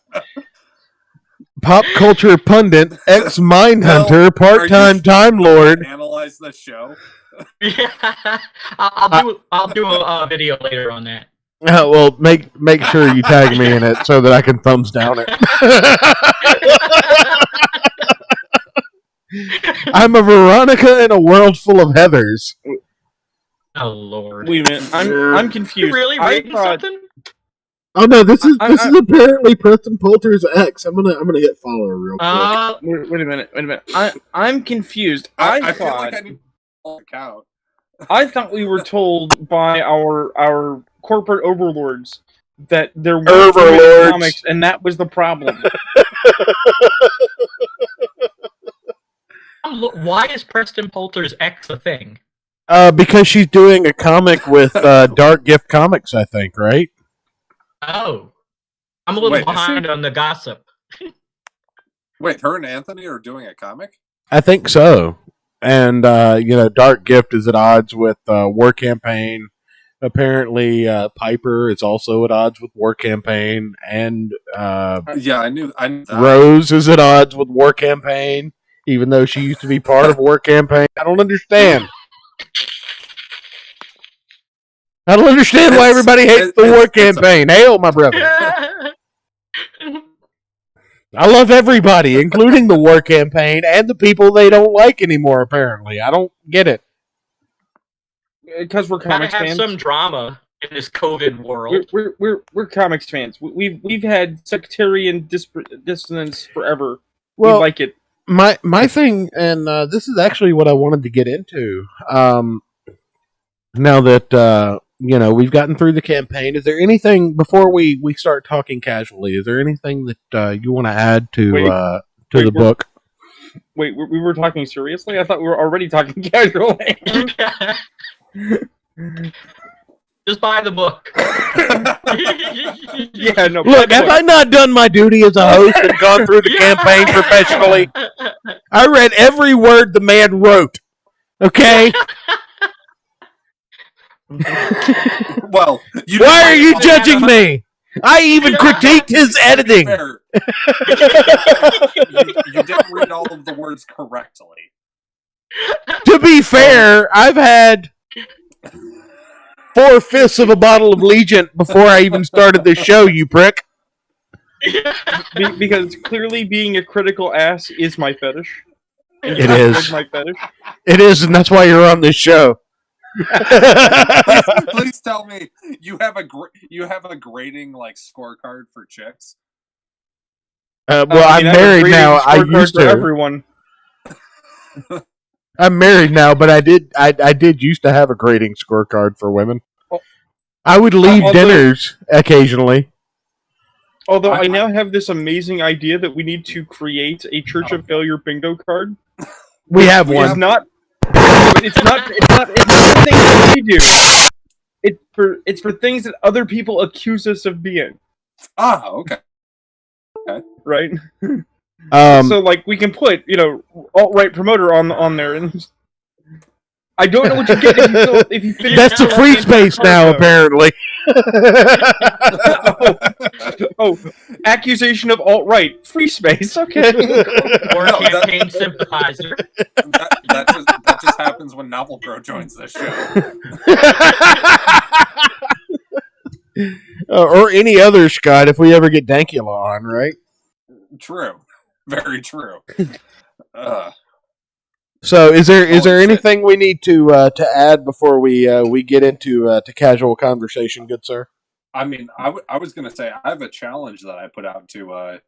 pop culture pundit, ex mindhunter, part-time time lord.
Analyze the show.
Yeah, I'll do a video later on that.
Well, make sure you tag me in it so that I can thumbs down it. I'm a Veronica in a world full of Heathers.
Oh Lord!
Wait a minute, I'm confused.
Really reading something?
Oh no, this is apparently Preston Poulter's ex. I'm gonna hit follow real quick.
Wait a minute. I'm confused.
I feel like I need to account.
I thought we were told by our corporate overlords that there were comics, and that was the problem.
Why is Preston Poulter's ex a thing?
Because she's doing a comic with Dark Gift Comics, I think, right?
Oh. I'm a little behind on the gossip.
Wait, her and Anthony are doing a comic?
I think so. And, Dark Gift is at odds with War Campaign. Apparently, Piper is also at odds with War Campaign. And
I knew that.
Rose is at odds with War Campaign, even though she used to be part of War Campaign. I don't understand. I don't understand why everybody hates the War Campaign. Hail, my brother. I love everybody, including the War Campaign and the people they don't like anymore, apparently. I don't get it.
Because we're comics fans.
Some drama in this COVID world.
We're comics fans. We've had sectarian dissonance forever.
Well,
we like it.
My thing, and this is actually what I wanted to get into. Now that we've gotten through the campaign, is there anything before we start talking casually? Is there anything that you want to add to the book?
Wait, we were talking seriously? I thought we were already talking casually.
Just buy the book.
Yeah, no.
Look, have I not done my duty as a host and gone through the campaign professionally? I read every word the man wrote. Okay?
Well,
why are you judging me? I even critiqued his editing.
You didn't read all of the words correctly.
To be fair, I've had 4/5 of a bottle of Legion before I even started this show, you prick.
Because clearly being a critical ass is my fetish. And
It
you
is.
like my fetish.
It is, and that's why you're on this show.
Please tell me you have a grading like scorecard for chicks.
Well,
I
I'm
mean, I have a
married
grading
now. I
scorecard
used
for
to.
everyone.
I'm married now, but I did used to have a grading scorecard for women. I would leave dinners occasionally.
Although I now have this amazing idea that we need to create a Church of Failure bingo card.
We have one.
It's not for things that we do. It's for things that other people accuse us of being.
Ah, okay.
Right. So like we can put alt-right promoter on there, and I don't know what you get if you finish.
That's the free space now, apparently.
Accusation of alt-right, free space. Okay.
Or campaign sympathizer.
That just happens when Novel Grow joins this show.
Or any other Scott if we ever get Dankula on, right?
True. Very true.
So, is there
Holy
anything we need to add before we get into to casual conversation, good sir?
I mean, I was going to say I have a challenge that I put out to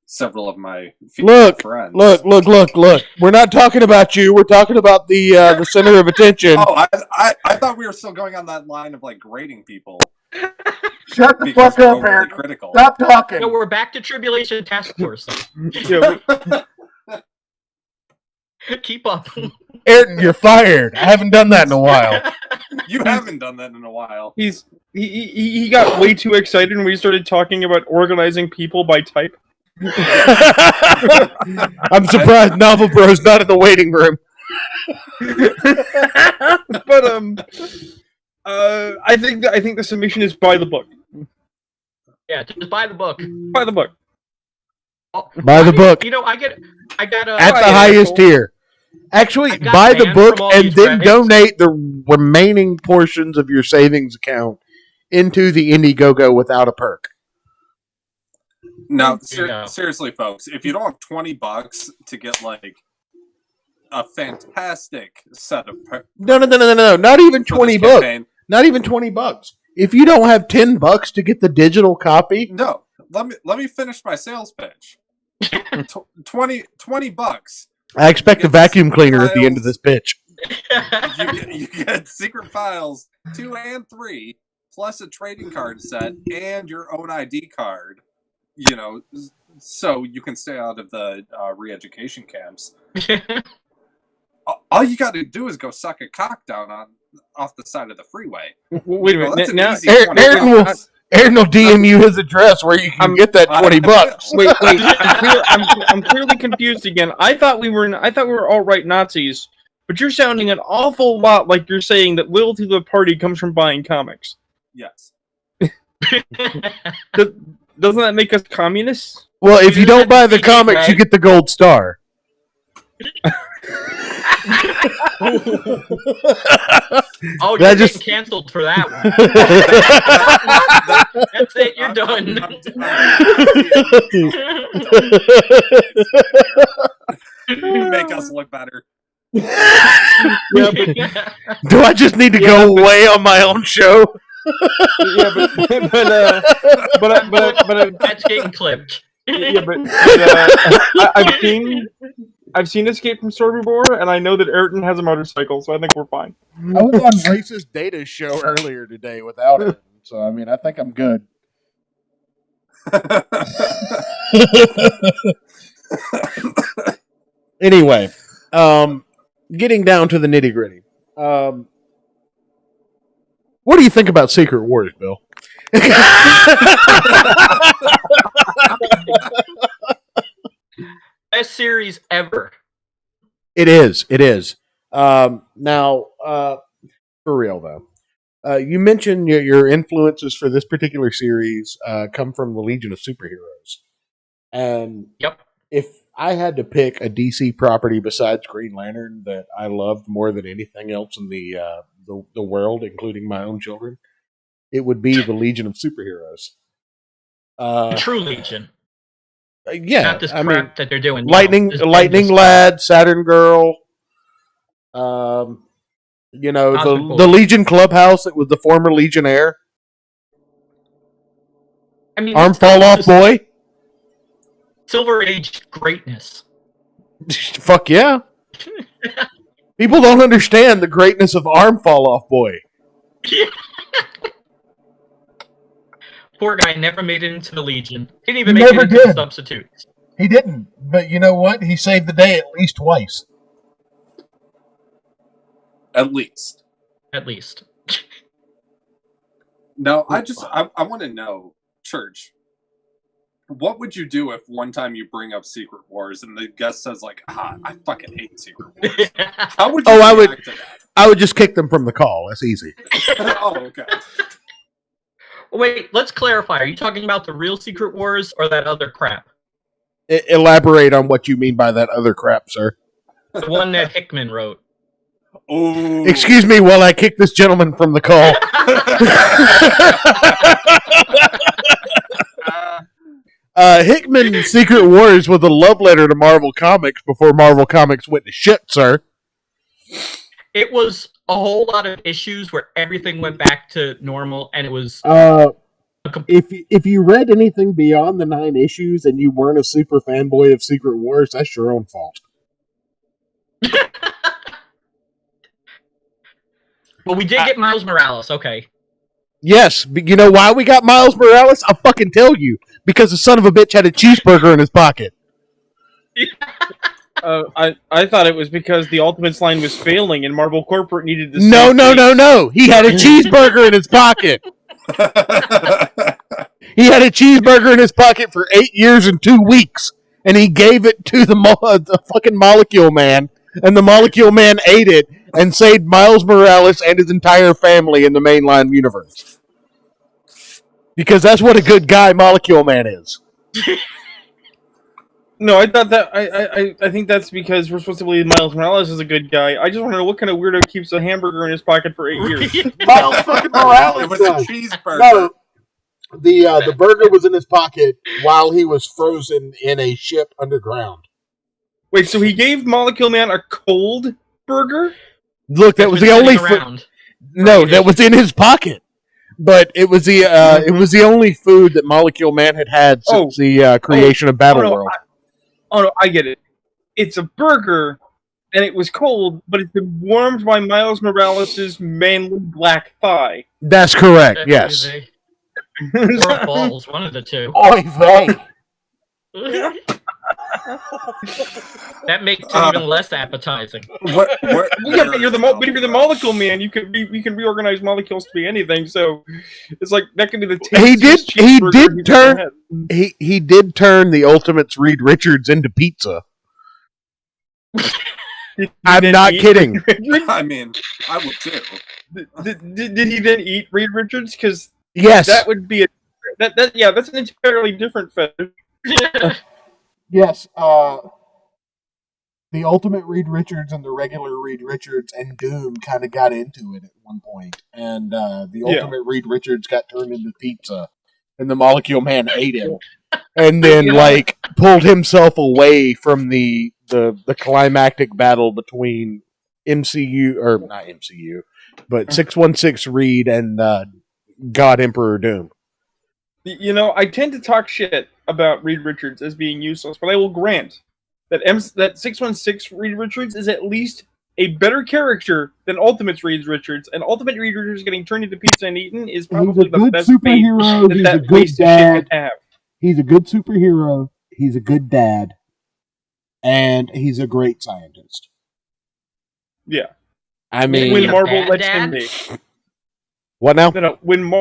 several of my female friends.
Look! We're not talking about you. We're talking about the center of attention.
Oh, I thought we were still going on that line of like grading people.
Shut the fuck up, Ayrton.
Critical.
Stop talking.
No, we're back to Tribulation Taskforce. Keep up.
Ayrton, you're fired. I haven't done that in a while.
You haven't done that in a while.
He got way too excited when we started talking about organizing people by type.
I'm surprised Novel Bro's not in the waiting room.
But I think the submission is by the book.
Yeah, just buy the book.
By the book.
Buy the book.
I got
at the highest tier. Actually, buy the book and then donate the remaining portions of your savings account into the Indiegogo without a perk.
No, seriously, folks, if you don't have $20 to get like a fantastic set of
no, not even $20. Not even $20. If you don't have $10 to get the digital copy,
no. Let me finish my sales pitch. $20.
I expect a vacuum cleaner at the end of this pitch.
You get secret files 2 and 3, plus a trading card set and your own ID card. So you can stay out of the re-education camps. All you got to do is go suck a cock down off the side of the freeway.
Wait a minute. Now,
Ayrton will DM you his address where you can get that $20.
Wait. I'm clearly confused again. I thought we were all right Nazis, but you're sounding an awful lot like you're saying that loyalty to the party comes from buying comics.
Yes.
Doesn't that make us communists?
Well, if you don't buy the comics, you get the gold star.
Oh, you're just canceled for that one. That's it. You're done.
Make us look better.
Yeah,
do I just need to go away on my own show?
Yeah, but
that's getting clipped.
Yeah, but I've seen Escape from Sobibor, and I know that Ayrton has a motorcycle, so I think we're fine.
I was on Racist Data's show earlier today without Ayrton, so I mean, I think I'm good. Anyway, getting down to the nitty gritty. What do you think about Secret Wars, Bill?
Best series ever.
It is. Now, for real though, you mentioned your influences for this particular series come from the Legion of Superheroes, and
yep.
If I had to pick a DC property besides Green Lantern that I loved more than anything else in the the world, including my own children, it would be the Legion of Superheroes.
The True Legion.
Yeah,
Not this crap that they're doing.
Lightning Lad, Saturn Girl. The Legion Clubhouse. It was the former Legionnaire.
I mean,
Arm Fall Off Boy.
Silver Age greatness.
Fuck yeah. People don't understand the greatness of Arm Fall Off Boy.
Yeah. Poor guy never made it into the Legion. Didn't even make it into the substitutes.
He didn't. But you know what? He saved the day at least twice.
At least.
At least.
No, I want to know, Church, what would you do if one time you bring up Secret Wars and the guest says, like, I fucking hate Secret Wars? How would you react to that?
I would just kick them from the call. That's easy.
Oh, okay.
Wait, let's clarify. Are you talking about the real Secret Wars or that other crap?
Elaborate on what you mean by that other crap, sir.
The one that Hickman wrote.
Oh.
Excuse me while I kick this gentleman from the call. Hickman's Secret Wars was a love letter to Marvel Comics before Marvel Comics went to shit, sir.
It was a whole lot of issues where everything went back to normal, and it was...
If you read anything beyond the 9 issues and you weren't a super fanboy of Secret Wars, that's your own fault.
Well, we did get Miles Morales, okay.
Yes, but you know why we got Miles Morales? I'll fucking tell you. Because the son of a bitch had a cheeseburger in his pocket.
I thought it was because the Ultimates line was failing and Marvel Corporate needed to...
No. He had a cheeseburger in his pocket. He had a cheeseburger in his pocket for 8 years and 2 weeks. And he gave it to the fucking Molecule Man. And the Molecule Man ate it and saved Miles Morales and his entire family in the mainline universe. Because that's what a good guy Molecule Man is.
No, I thought that... I think that's because we're supposed to believe Miles Morales is a good guy. I just want to know what kind of weirdo keeps a hamburger in his pocket for 8 years.
Miles fucking Morales.
It was a cheeseburger.
No, the burger was in his pocket while he was frozen in a ship underground.
Wait, so he gave Molecule Man a cold burger?
Look, that was the only food. No, that was in his pocket. But it was the only food that Molecule Man had since the creation of Battleworld.
No, I get it. It's a burger, and it was cold, but it's been warmed by Miles Morales' manly black thigh.
That's correct. Yes.
Or balls, one of the two.
Oy vey.
That makes it even less appetizing.
But if you're the Molecule Man, you can reorganize molecules to be anything. So it's like that can be the tastiest
He did turn the Ultimates Reed Richards into pizza. I'm not kidding.
I mean, I would too.
Did he then eat Reed Richards? Because
yes,
that would be that's an entirely different fetish.
Yes, the Ultimate Reed Richards and the regular Reed Richards and Doom kind of got into it at one point, and the Ultimate Reed Richards got turned into pizza, and the Molecule Man ate him, and then pulled himself away from the climactic battle between not MCU, but 616 Reed and God Emperor Doom.
You know, I tend to talk shit about Reed Richards as being useless, but I will grant that 616 Reed Richards is at least a better character than Ultimate's Reed Richards, and Ultimate Reed Richards getting turned into pizza and eaten is probably the best
superhero. He's a good dad.
Have.
He's a good superhero. He's a good dad, and he's a great scientist.
Yeah,
I mean,
when Marvel lets him be.
What now?
No, when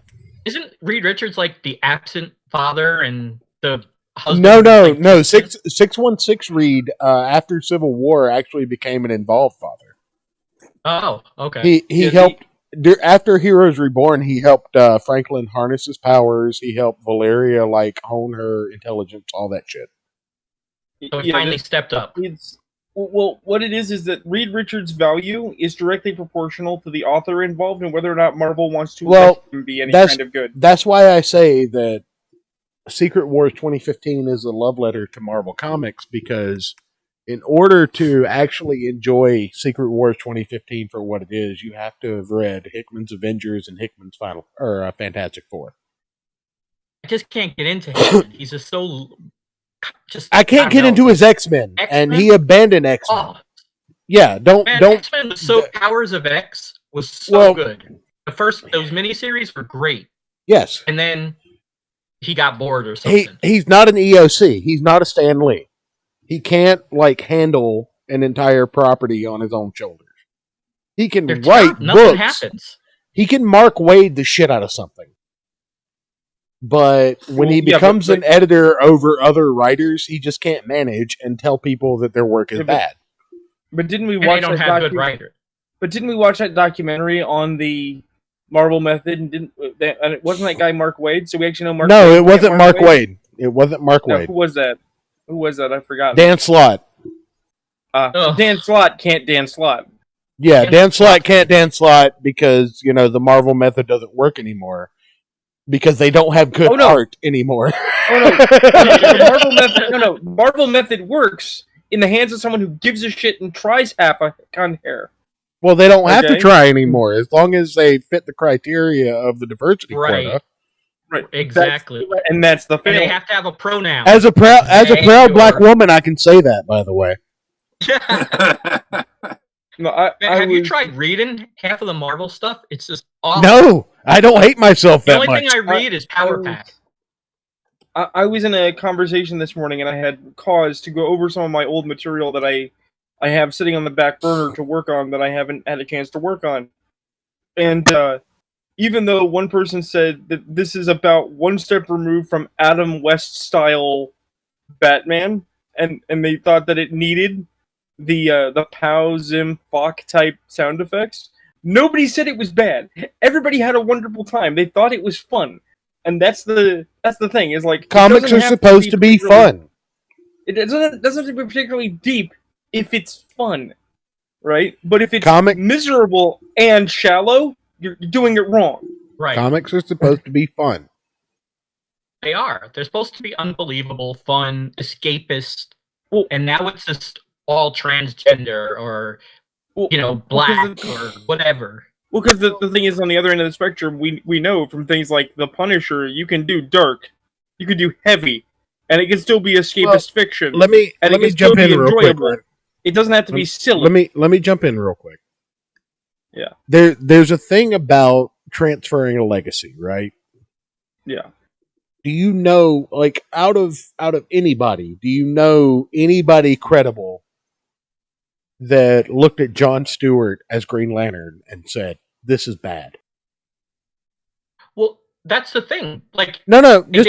Isn't Reed Richards like the absent father and the husband?
No. 616 Reed after Civil War actually became an involved father.
Oh, okay.
He helped after Heroes Reborn. He helped Franklin harness his powers. He helped Valeria hone her intelligence, all that shit.
So he finally stepped up.
Well, what it is that Reed Richards' value is directly proportional to the author involved and whether or not Marvel wants to let him be any kind of good.
That's why I say that Secret Wars 2015 is a love letter to Marvel Comics, because in order to actually enjoy Secret Wars 2015 for what it is, you have to have read Hickman's Avengers and Hickman's Fantastic Four.
I just can't get into Hickman. He's just so...
I can't get into his X-Men, and he abandoned X-Men.
Oh.
Yeah, don't.
X-Men was so... Powers of X was so good. Those miniseries were great.
Yes.
And then he got bored or something.
He's not an EOC. He's not a Stan Lee. He can't, handle an entire property on his own shoulders. He can write
nothing
books.
Happens.
He can Mark Wade the shit out of something. But when he becomes an editor over other writers, he just can't manage and tell people that their work is bad.
But didn't we watch
don't have good writers?
But didn't we watch that documentary on the Marvel Method? And it wasn't that guy Mark Wade? So we actually know Mark.
No,
Wade,
it wasn't Mark Wade. It wasn't Mark Wade.
Who was that? Who was that? I forgot.
Dan Slott.
Dan Slott can't Dan Slott.
Yeah, Dan Slott can't Dan Slott because the Marvel Method doesn't work anymore. Because they don't have good art anymore.
Marvel Method works in the hands of someone who gives a shit and tries half a con hair.
Well, they don't have to try anymore as long as they fit the criteria of the diversity quota.
Right, exactly.
That's the thing.
And they have to have a pronoun.
As a proud black woman, I can say that. By the way.
Have you tried reading half of the Marvel stuff? It's just awful.
No, I don't hate myself that much.
The only thing I read is Power Pack.
I was in a conversation this morning, and I had cause to go over some of my old material that I have sitting on the back burner to work on that I haven't had a chance to work on. And even though one person said that this is about one step removed from Adam West style Batman, and they thought that it needed the pow, zim, fuck type sound effects. Nobody said it was bad. Everybody had a wonderful time. They thought it was fun, and that's the thing. Is
comics are supposed to be fun.
It doesn't have to be particularly deep if it's fun, right? But if it's miserable and shallow, you're doing it wrong.
Right.
Comics are supposed to be fun.
They are. They're supposed to be unbelievable, fun, escapist, and now it's just all transgender or black or whatever.
Well, because the thing is, on the other end of the spectrum, we know from things like The Punisher, you can do dark, you can do heavy, and it can still be escapist fiction.
Let me jump in real quick.
It doesn't have to be silly.
Let me jump in real quick.
Yeah.
There's a thing about transferring a legacy, right?
Yeah.
Do you know, out of anybody, do you know anybody credible that looked at Jon Stewart as Green Lantern and said, "This is bad"?
Well, that's the thing.
No, just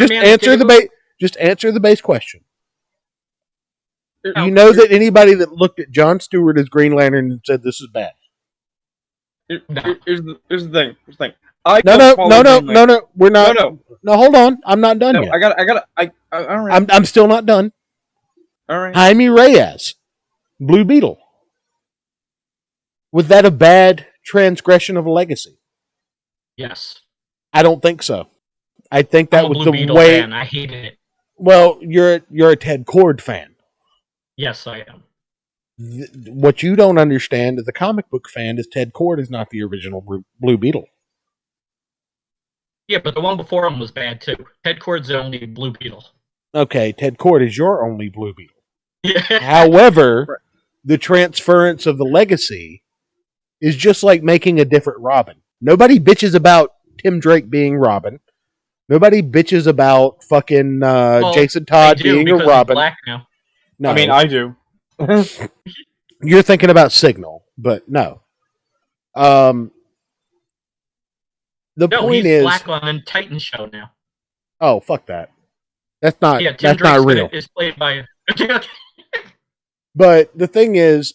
answer the base question. You know that anybody that looked at Jon Stewart as Green Lantern and said, "This is bad"?
Here's the thing.
No. We're not. No, hold on. I'm not done yet.
All right.
I'm still not done.
All right.
Jaime Reyes, Blue Beetle. Was that a bad transgression of a legacy?
Yes.
I don't think so. I think that was
Blue
the
Beetle
way.
fan. I hated it.
Well, you're a Ted Kord fan.
Yes, I am.
What you don't understand as a comic book fan is Ted Kord is not the original Blue Beetle.
Yeah, but the one before him was bad too. Ted Kord's the only Blue Beetle.
Okay, Ted Kord is your only Blue Beetle.
Yeah.
However, the transference of the legacy is just like making a different Robin. Nobody bitches about Tim Drake being Robin. Nobody bitches about fucking Jason Todd being a Robin.
He's black now.
No, I mean, I do.
You're thinking about Signal, but no. The point is,
black on the Titan show now.
Oh, fuck that. That's not.
Yeah, Tim
that's
Drake's
not real.
Is played by.
But the thing is,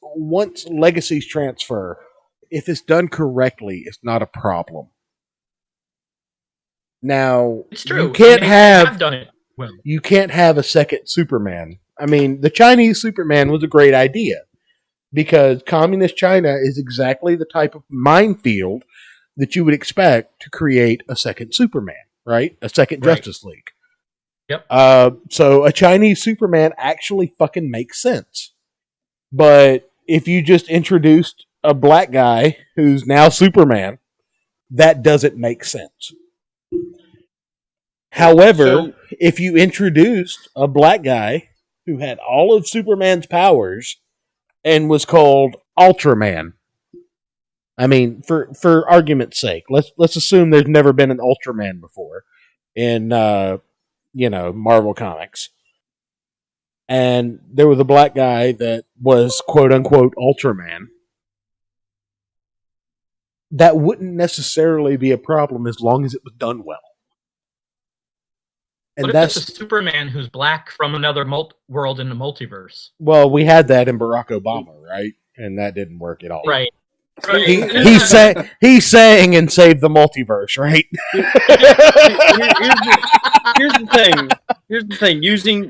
once legacies transfer, if it's done correctly, it's not a problem. Now,
it's true.
You can't have
done it well.
You can't have a second Superman I mean, the Chinese Superman was a great idea because communist China is exactly the type of minefield that you would expect to create a second Superman, right? A second
Right.
Justice League.
Yep.
So a Chinese Superman actually fucking makes sense. But if you just introduced a black guy who's now Superman, that doesn't make sense. However,
So-
if you introduced a black guy who had all of Superman's powers and was called Ultraman, I mean, for argument's sake, let's assume there's never been an Ultraman before in Marvel Comics, and there was a black guy that was quote unquote Ultraman. That wouldn't necessarily be a problem as long as it was done well. And
What if it's a Superman who's black from another world in the multiverse?
Well, we had that in Barack Obama, right? And that didn't work at all.
Right.
He sang and saved the multiverse, right?
Here's the thing.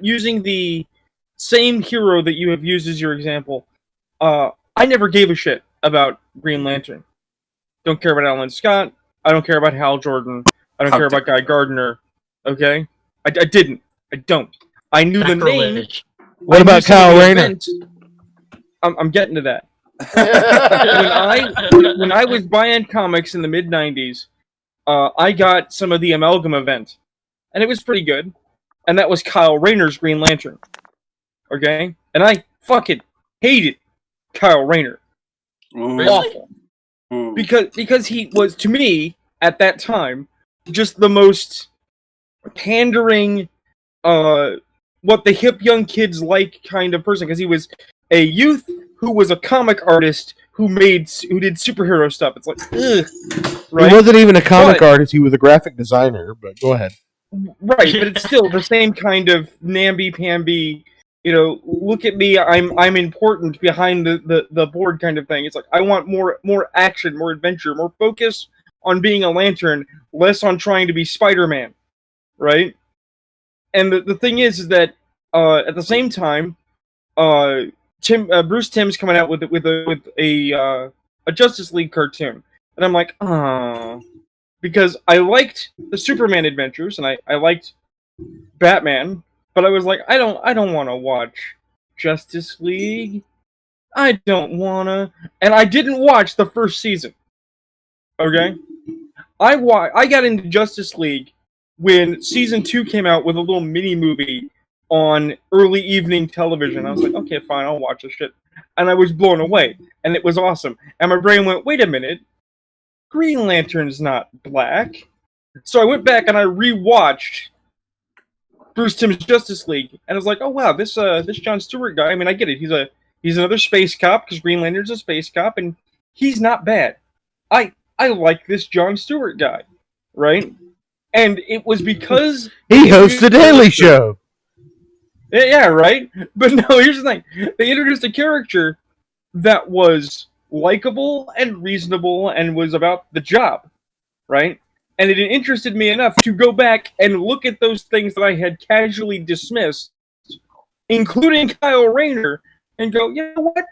Using the same hero that you have used as your example, I never gave a shit about Green Lantern. Don't care about Alan Scott. I don't care about Hal Jordan. I don't care about Guy Gardner. Okay? I didn't. I don't. I knew the name.
What about Kyle Rayner?
I'm getting to that. when I was buying comics in the mid '90s, I got some of the Amalgam event, and it was pretty good. And that was Kyle Rayner's Green Lantern. Okay, and I fucking hated Kyle Rayner.
Ooh.
Awful.
Ooh.
Because he was, to me at that time, just the most pandering, what the hip young kids like kind of person. Because he was a youth who was a comic artist who did superhero stuff. It's like, ugh, right?
He wasn't even a comic artist; he was a graphic designer. But go ahead.
Right, but it's still the same kind of namby-pamby. Look at me, I'm important behind the board kind of thing. It's like I want more action, more adventure, more focus on being a lantern, less on trying to be Spider-Man, right? And the thing is that at the same time, Bruce Timm's coming out with a Justice League cartoon, and I'm like, oh, because I liked the Superman adventures and I liked Batman, but I was like, I don't want to watch Justice League. I don't wanna, and I didn't watch the first season. Okay, I got into Justice League when season 2 came out with a little mini movie on early evening television. I was like, okay, fine, I'll watch this shit. And I was blown away. And it was awesome. And my brain went, wait a minute. Green Lantern's not black. So I went back and I rewatched Bruce Timm's Justice League. And I was like, oh wow, this John Stewart guy, I mean, I get it. He's another space cop, because Green Lantern's a space cop, and he's not bad. I like this John Stewart guy. Right? And it was because
he hosts the Daily Show.
Yeah, right? But no, here's the thing. They introduced a character that was likable and reasonable and was about the job, right? And it interested me enough to go back and look at those things that I had casually dismissed, including Kyle Rayner, and go, you know what?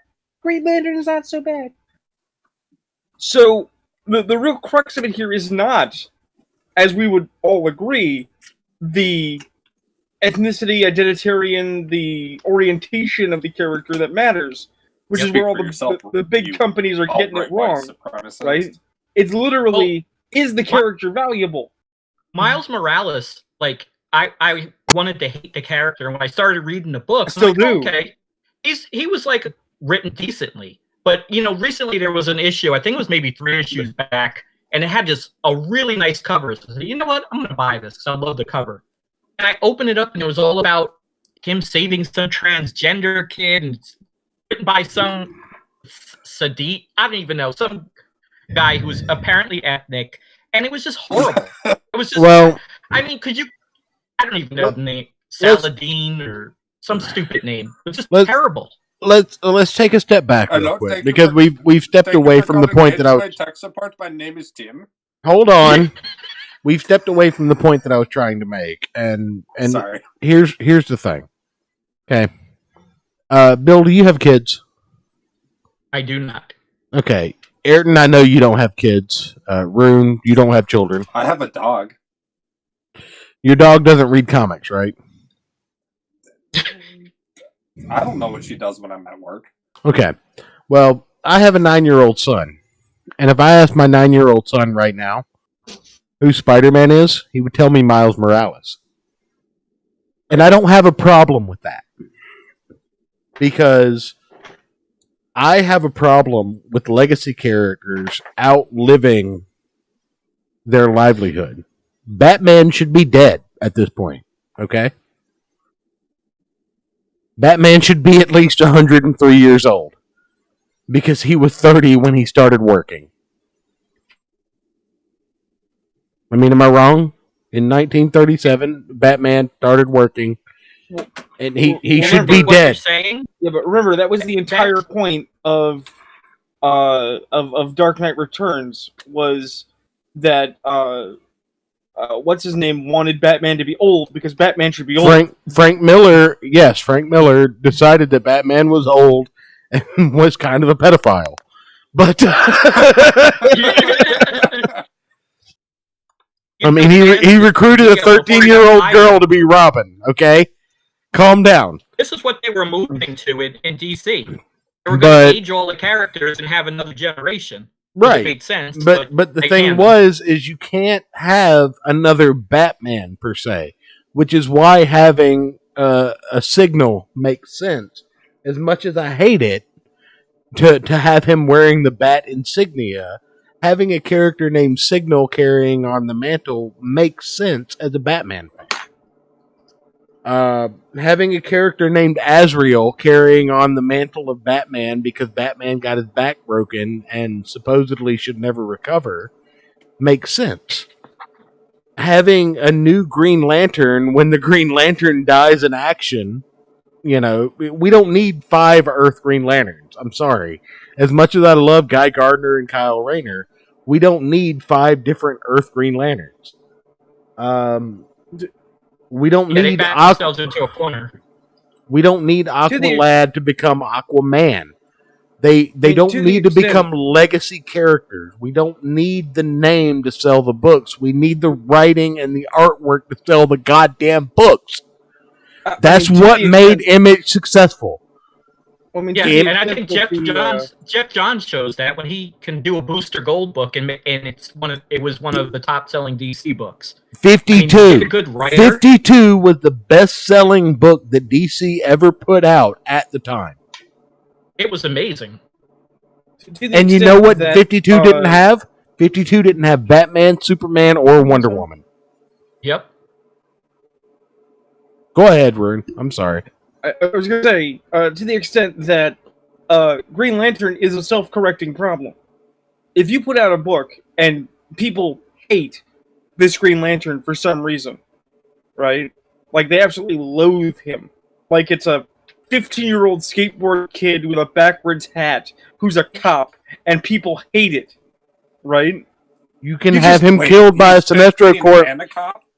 Green Lantern is not so bad. So, the real crux of it here is not, as we would all agree, the ethnicity, identitarian, the orientation of the character that matters, which is where all the big companies are getting it wrong, right? It's literally, is the character valuable?
Miles Morales, like, I wanted to hate the character, and when I started reading the books,
still do.
Okay, he was like written decently, but recently there was an issue. I think it was maybe 3 issues back, and it had just a really nice cover. So I said, you know what? I'm going to buy this because I love the cover. And I opened it up, and it was all about him saving some transgender kid, and it's written by some Sadiq. I don't even know, some guy who was apparently ethnic, and it was just horrible. It was just, I mean, I don't even know the name, Saladin or some stupid name. It was just terrible.
Let's take a step back real quick, because we've stepped away from the point that I was.
Tech support. My name is Tim.
Hold on. We've stepped away from the point that I was trying to make, and
Sorry.
Here's the thing. Okay, Bill, do you have kids?
I do not.
Okay. Ayrton, I know you don't have kids. Rune, you don't have children.
I have a dog.
Your dog doesn't read comics, right?
I don't know what she does when I'm at work.
Okay. Well, I have a 9-year-old son. And if I asked my 9-year-old son right now who Spider-Man is, he would tell me Miles Morales. And I don't have a problem with that. Because I have a problem with legacy characters outliving their livelihood. Batman should be dead at this point, okay? Batman should be at least 103 years old. Because he was 30 when he started working. I mean, am I wrong? In 1937, Batman started working, and he should be dead.
Yeah, but remember, that was the entire point of Dark Knight Returns, was that what's his name wanted Batman to be old because Batman should be old.
Frank Miller decided that Batman was old and was kind of a pedophile. But I mean, he recruited a 13-year-old girl to be Robin. Okay, calm down.
This is what they were moving to in DC. They were going to age all the characters and have another generation.
Right.
It made sense.
But the thing is you can't have another Batman per se, which is why having a Signal makes sense. As much as I hate it, to have him wearing the bat insignia, having a character named Signal carrying on the mantle makes sense as a Batman fan. Having a character named Azrael carrying on the mantle of Batman because Batman got his back broken and supposedly should never recover makes sense. Having a new Green Lantern when the Green Lantern dies in action, we don't need 5 Earth Green Lanterns. I'm sorry. As much as I love Guy Gardner and Kyle Rayner, we don't need 5 different Earth Green Lanterns. We don't need
into a corner.
We don't need Aqualad to become Aquaman. They don't need to become legacy characters. We don't need the name to sell the books. We need the writing and the artwork to sell the goddamn books. That's what made Image successful.
And I think Jeff Johns shows that when he can do a Booster Gold book and it was one of the top selling DC books.
52.
I mean, a good writer.
52 was the best selling book that DC ever put out at the time.
It was amazing.
And you know what 52 didn't have? 52 didn't have Batman, Superman, or Wonder Woman.
Yep.
Go ahead, Rune. I'm sorry.
I was going to say, to the extent that Green Lantern is a self-correcting problem. If you put out a book and people hate this Green Lantern for some reason, right? Like, they absolutely loathe him. Like, it's a 15-year-old skateboard kid with a backwards hat who's a cop, and people hate it, right?
You can have him killed by a Sinestro Corp.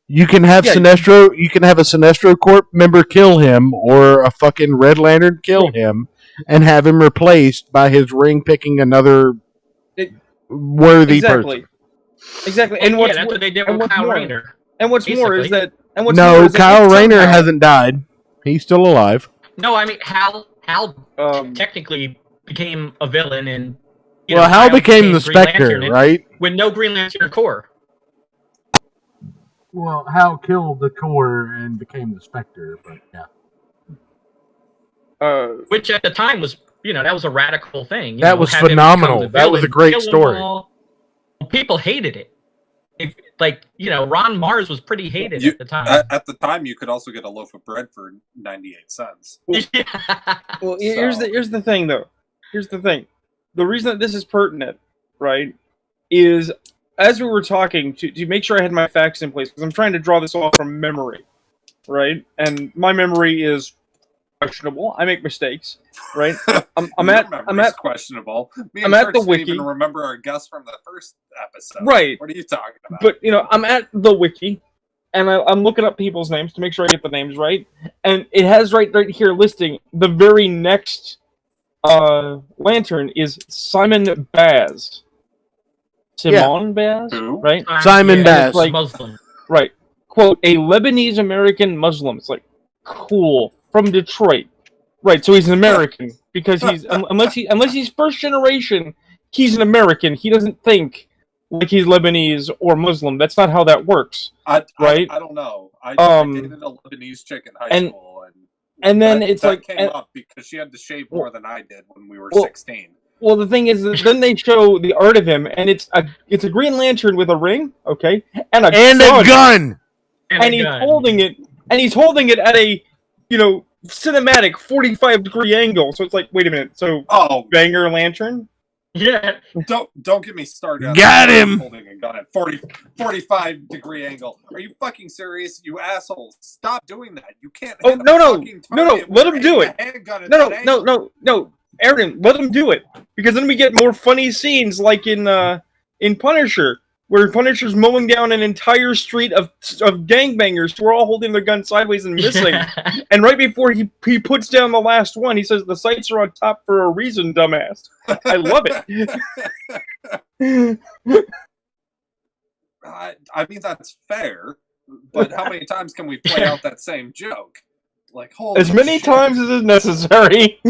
You can have Sinestro. You can have a Sinestro Corp member kill him, or a fucking Red Lantern kill him, and have him replaced by his ring picking another worthy person.
Exactly.
And that's what they did with Kyle Rayner.
And what's more is that
Kyle Rayner hasn't died. He's still alive.
No, I mean Hal technically became a villain, and
Hal became the Spectre, right?
With no Green Lantern Corps.
Well, Hal killed the Corps and became the Spectre, but yeah.
Which at the time was, that was a radical thing.
That was phenomenal. That was a great story.
People hated it. Ron Mars was pretty hated at the time.
At the time, you could also get a loaf of bread for 98 cents.
Well, here's the thing, though. Here's the thing. The reason that this is pertinent, right, is as we were talking, to make sure I had my facts in place, because I'm trying to draw this off from memory, right? And my memory is questionable. I make mistakes, right? I'm at
questionable.
I'm at the wiki.
Even remember our guest from the first episode,
right?
What are you talking about?
But I'm at the wiki, and I'm looking up people's names to make sure I get the names right, and it has right here listing the very next lantern is Simon Baz. Simon Baz,
Who?
right?
Simon
Yeah,
Baz.
it's like Muslim.
Right. Quote, a Lebanese American Muslim. It's like, cool. From Detroit. Right, so he's an American. Because he's unless he's first generation, he's an American. He doesn't think like he's Lebanese or Muslim. That's not how that works. Right?
I don't know. I dated a Lebanese chick in high school,
and then
that,
it's
that
like
came up because she had to shave more than I did when we were
Well,
16.
Well, the thing is, that then they show the art of him, and it's a Green Lantern with a ring, okay, and a
gun.
And he's holding it at a, cinematic 45-degree angle. So it's like, wait a minute. So, banger lantern?
Yeah.
Don't get me started.
Got him.
Holding a gun at 45-degree angle. Are you fucking serious, you assholes? Stop doing that. You can't.
Oh no! Let him do it. No. Ayrton, let him do it, because then we get more funny scenes like in Punisher, where Punisher's mowing down an entire street of gangbangers who are all holding their guns sideways and missing. And right before he puts down the last one, he says, "The sights are on top for a reason, dumbass." I love it.
I mean, that's fair, but how many times can we play out that same joke? Like, holy
as many
shit.
times as is necessary.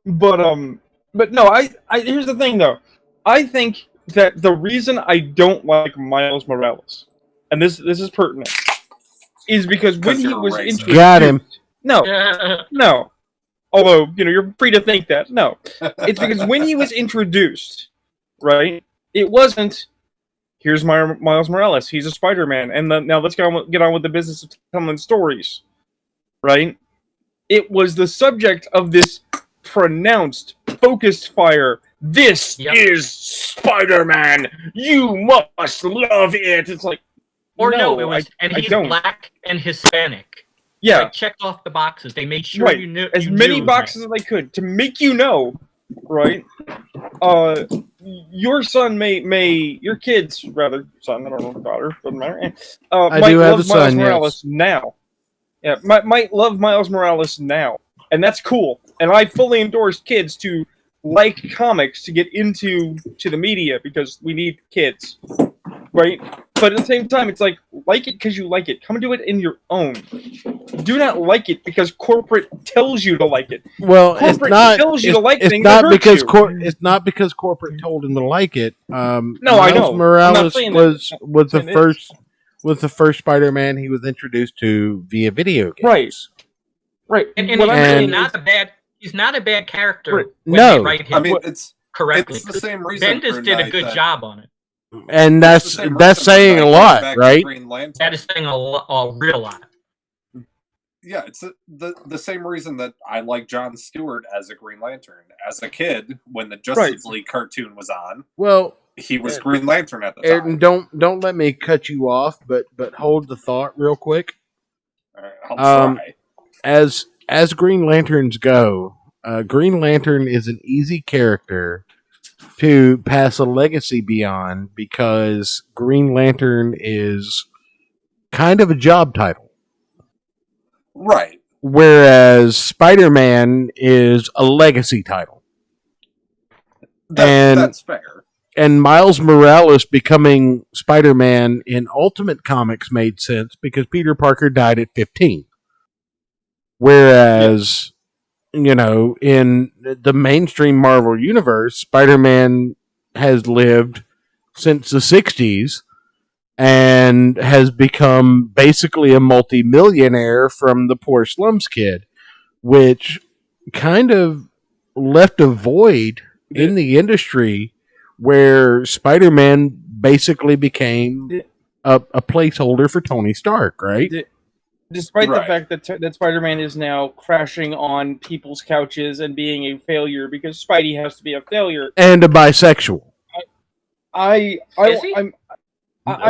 But no, I here's the thing though. I think that the reason I don't like Miles Morales, and this is pertinent, is because when he was introduced,
got him.
No. Although, you're free to think that. No. It's because when he was introduced, right, it wasn't, here's Miles Morales, he's a Spider-Man, and now let's get on with the business of telling stories. Right? It was the subject of this pronounced, focused fire. This is Spider-Man! You must love it! It's like,
he's black and Hispanic.
Yeah.
Like, checked off the boxes. They made sure you knew.
As many boxes as they could to make you know, right? Your son your kids, rather, son, I don't know, daughter, doesn't matter.
I
might
do have
love
a son,
Miles Morales now. Yeah, might love Miles Morales now. And that's cool. And I fully endorse kids to like comics to get into the media, because we need kids. Right? But at the same time, it's like it because you like it. Come do it in your own. Do not like it because corporate tells you to like it.
Well,
corporate tells you to like
it's
things
not
that
because
hurt you.
it's not because corporate told him to like it.
No, I know.
Morales was the first Spider-Man he was introduced to via video games.
Right.
And he's really not a bad. He's not a bad character.
Right.
When
No.
they write him
I mean, it's
correctly.
It's the same reason.
Bendis did a good job on it.
And that's saying a lot, right?
That is saying a real lot.
Yeah, it's the same reason that I like Jon Stewart as a Green Lantern. As a kid, when the Justice League cartoon was on,
well,
he was Green Lantern at the time.
Ayrton, don't let me cut you off, but hold the thought real quick.
All right, I'll try.
As Green Lanterns go, Green Lantern is an easy character to pass a legacy beyond, because Green Lantern is kind of a job title.
Right.
Whereas Spider-Man is a legacy title.
That's fair.
And Miles Morales becoming Spider-Man in Ultimate Comics made sense because Peter Parker died at 15. Whereas, in the mainstream Marvel universe, Spider-Man has lived since the 60s and has become basically a multi-millionaire from the poor slums kid, which kind of left a void in the industry where Spider-Man basically became a placeholder for Tony Stark, right?
Despite the fact that Spider-Man is now crashing on people's couches and being a failure because Spidey has to be a failure.
And a bisexual.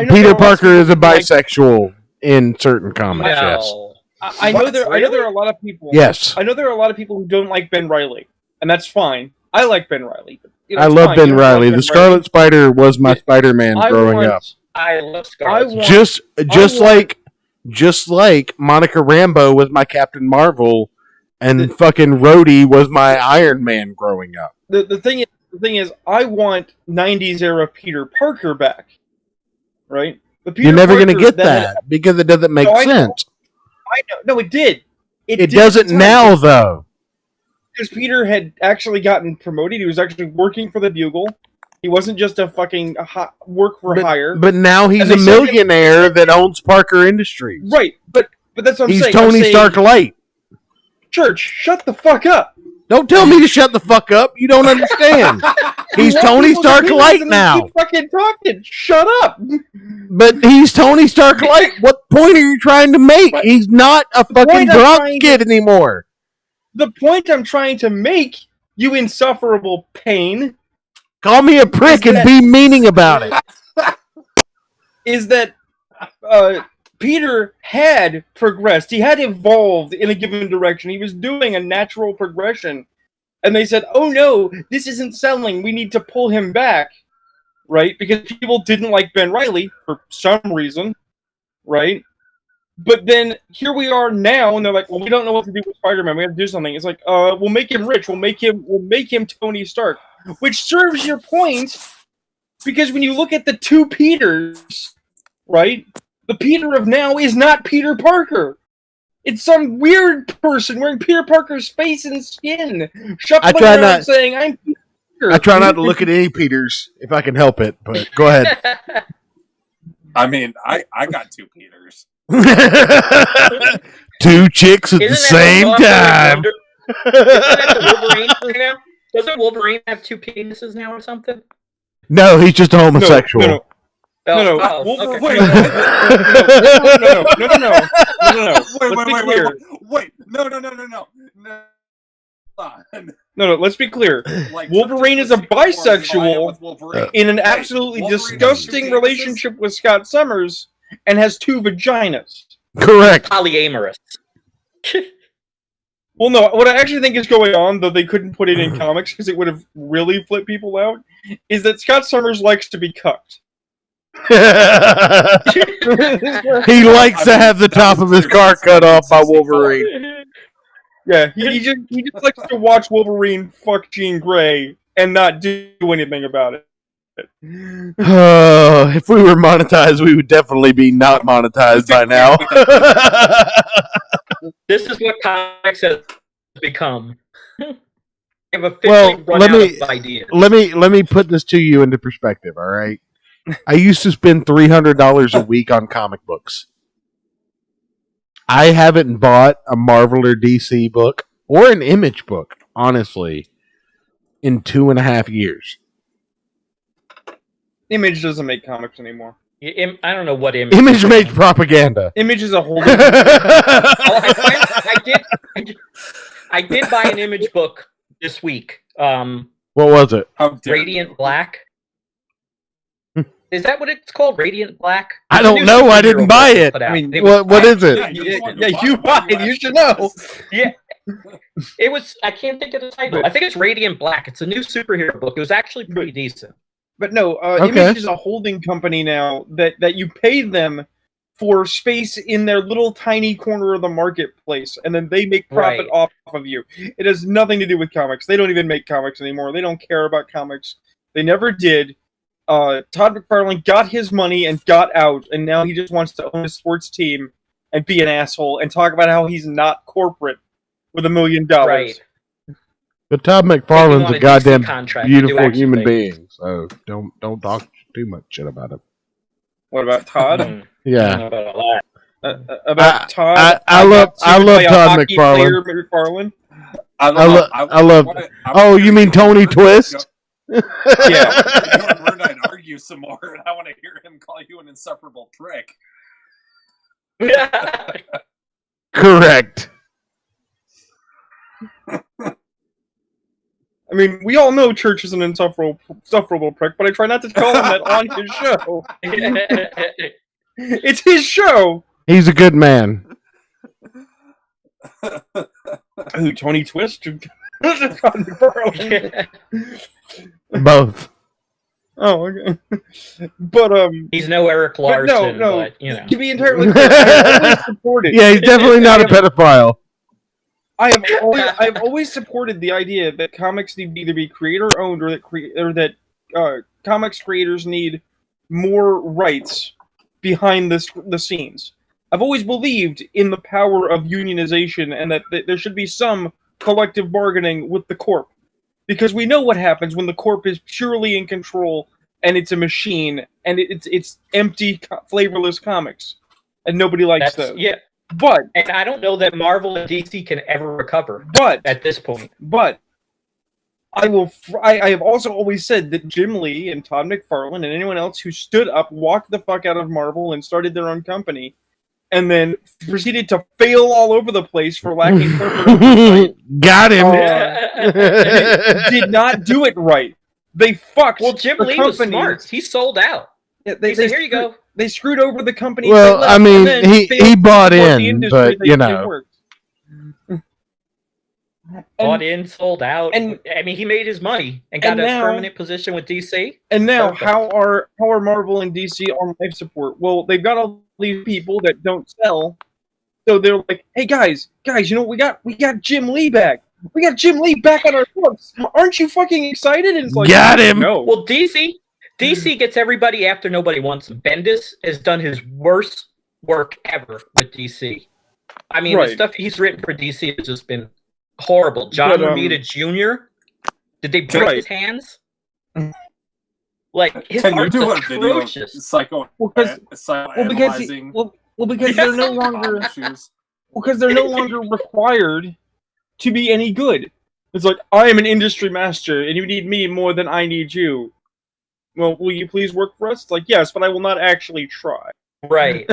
Peter Parker is a bisexual in certain comics, yes.
I know there are a lot of people.
Yes.
I know there are a lot of people who don't like Ben Reilly, and that's fine. I like Ben Reilly. But,
I
it's
love
fine.
Ben
You don't
Reilly.
like
The
Ben
Scarlet Spider was my Spider-Man
I
growing
want-
up.
I love Scarlet.
Just like Monica Rambeau was my Captain Marvel, and fucking Rhodey was my Iron Man growing up.
The thing is, I want '90s era Peter Parker back. Right? The Peter
You're never going to
Parker
get that because it doesn't make
I know.
sense.
I know. No, it did.
It
did
doesn't
at the time.
now, though.
Because Peter had actually gotten promoted. He was actually working for the Bugle. He wasn't just a fucking work for hire.
But now he's
And
a
they said-
millionaire that owns Parker Industries.
Right, but that's what I'm
He's
saying.
Tony Stark Light.
Church, shut the fuck up.
Don't tell me to shut the fuck up. You don't understand. He's
You want
Tony
people's
Stark
opinions
Light
and
now.
Keep fucking talking. Shut up.
But he's Tony Stark Light. What point are you trying to make? He's not a fucking
point I'm
Bronx
trying
kid anymore.
The point I'm trying to make, you insufferable pain,
Call me a prick and be meaning about it.
is that Peter had progressed. He had evolved in a given direction. He was doing a natural progression. And they said, oh no, this isn't selling. We need to pull him back. Right? Because people didn't like Ben Reilly for some reason. Right? But then here we are now, and they're like, well, we don't know what to do with Spider-Man. We have to do something. It's like, we'll make him rich. We'll make him Tony Stark. Which serves your point, because when you look at the two Peters, right? The Peter of now is not Peter Parker. It's some weird person wearing Peter Parker's face and skin, shuffling around saying, I'm Peter.
I try not to look at any Peters if I can help it, but go ahead.
I mean, I got two Peters.
Two chicks at the same time.
Doesn't Wolverine have two penises now or something?
No, he's just a homosexual.
No.
Okay.
Wait,
No, let's be clear.
Like,
Wolverine is a bisexual in an absolutely
Wolverine
disgusting
has two penises?
relationship with Scott Summers and has two vaginas.
Correct.
Polyamorous.
Well, no, what I actually think is going on, though they couldn't put it in comics because it would have really flipped people out, is that Scott Summers likes to be cucked.
He likes to have the top of his car cut off by Wolverine.
Yeah, he just likes to watch Wolverine fuck Jean Grey and not do anything about it.
If we were monetized, we would definitely be not monetized by now.
This is what comics has become. They've officially
Well,
run
let
out
me-
of ideas.
let me put this to you into perspective, all right? I used to spend $300 a week on comic books. I haven't bought a Marvel or DC book or an Image book, honestly, in 2.5 years.
Image doesn't make comics anymore.
I don't know what image.
Image makes propaganda.
Image is a whole.
I did buy an Image book this week.
What was it?
Radiant Black. Is that what it's called? Radiant Black?
I don't know. I didn't buy it.
I mean,
What is it?
Yeah, you buy it. You should know.
Yeah. It was. I can't think of the title. I think it's Radiant Black. It's a new superhero book. It was actually pretty decent.
But no,
Okay.
Image is a holding company now that you pay them for space in their little tiny corner of the marketplace, and then they make profit off of you. It has nothing to do with comics. They don't even make comics anymore. They don't care about comics. They never did. Todd McFarlane got his money and got out, and now he just wants to own a sports team and be an asshole and talk about how he's not corporate with $1 million.
Right.
But Todd
Taking
McFarlane's
on
a
a
goddamn
DC contract to do
beautiful
action
human
things.
being, so don't talk too much shit about him.
What about Todd?
Yeah.
About Todd?
I love
by a
Todd
hockey
McFarlane.
player, McFarlane?
I love. Oh, you mean Tony Twist?
Yeah.
You and RuneKnight argue some more, and I want to hear him call you an insufferable prick.
Correct.
I mean, we all know Church is an insufferable prick, but I try not to call him that on his show. It's his show.
He's a good man.
Who, Tony Twist?
Both.
Oh, okay. But
He's no Eric Larson, but you know.
to be entirely clear, I've always supported.
Yeah, he's definitely not a pedophile.
I have always supported the idea that comics need to either be creator owned or that comics creators need more rights behind the scenes. I've always believed in the power of unionization and that there should be some collective bargaining with the corp. Because we know what happens when the corp is purely in control and it's a machine and it's empty, flavorless comics. And nobody likes those.
Yeah. And I don't know that Marvel and DC can ever recover at this point.
But I have also always said that Jim Lee and Todd McFarlane and anyone else who stood up, walked the fuck out of Marvel and started their own company, and then proceeded to fail all over the place for lacking corporate oversight.
Got him.
Did not do it right. They fucked.
Well, Jim Lee was smart. He sold out.
Yeah,
he said, "Here you go."
They screwed over the company.
Well, I mean, he bought in, but you know.
Bought in, sold out, and I mean, he made his money and got a permanent position with DC.
And now, how are Marvel and DC on life support? Well, they've got all these people that don't sell, so they're like, "Hey guys, you know what we got Jim Lee back. We got Jim Lee back on our books. Aren't you fucking excited?" And it's like,
got him.
No.
Well, DC gets everybody after nobody wants him. Bendis has done his worst work ever with DC. I mean, the stuff he's written for DC has just been horrible. John Romita Jr. Did they break his hands? Like his art's atrocious.
Because they're no longer because they're no longer required to be any good. It's like, I am an industry master, and you need me more than I need you. Well, will you please work for us? It's like, yes, but I will not actually try.
Right.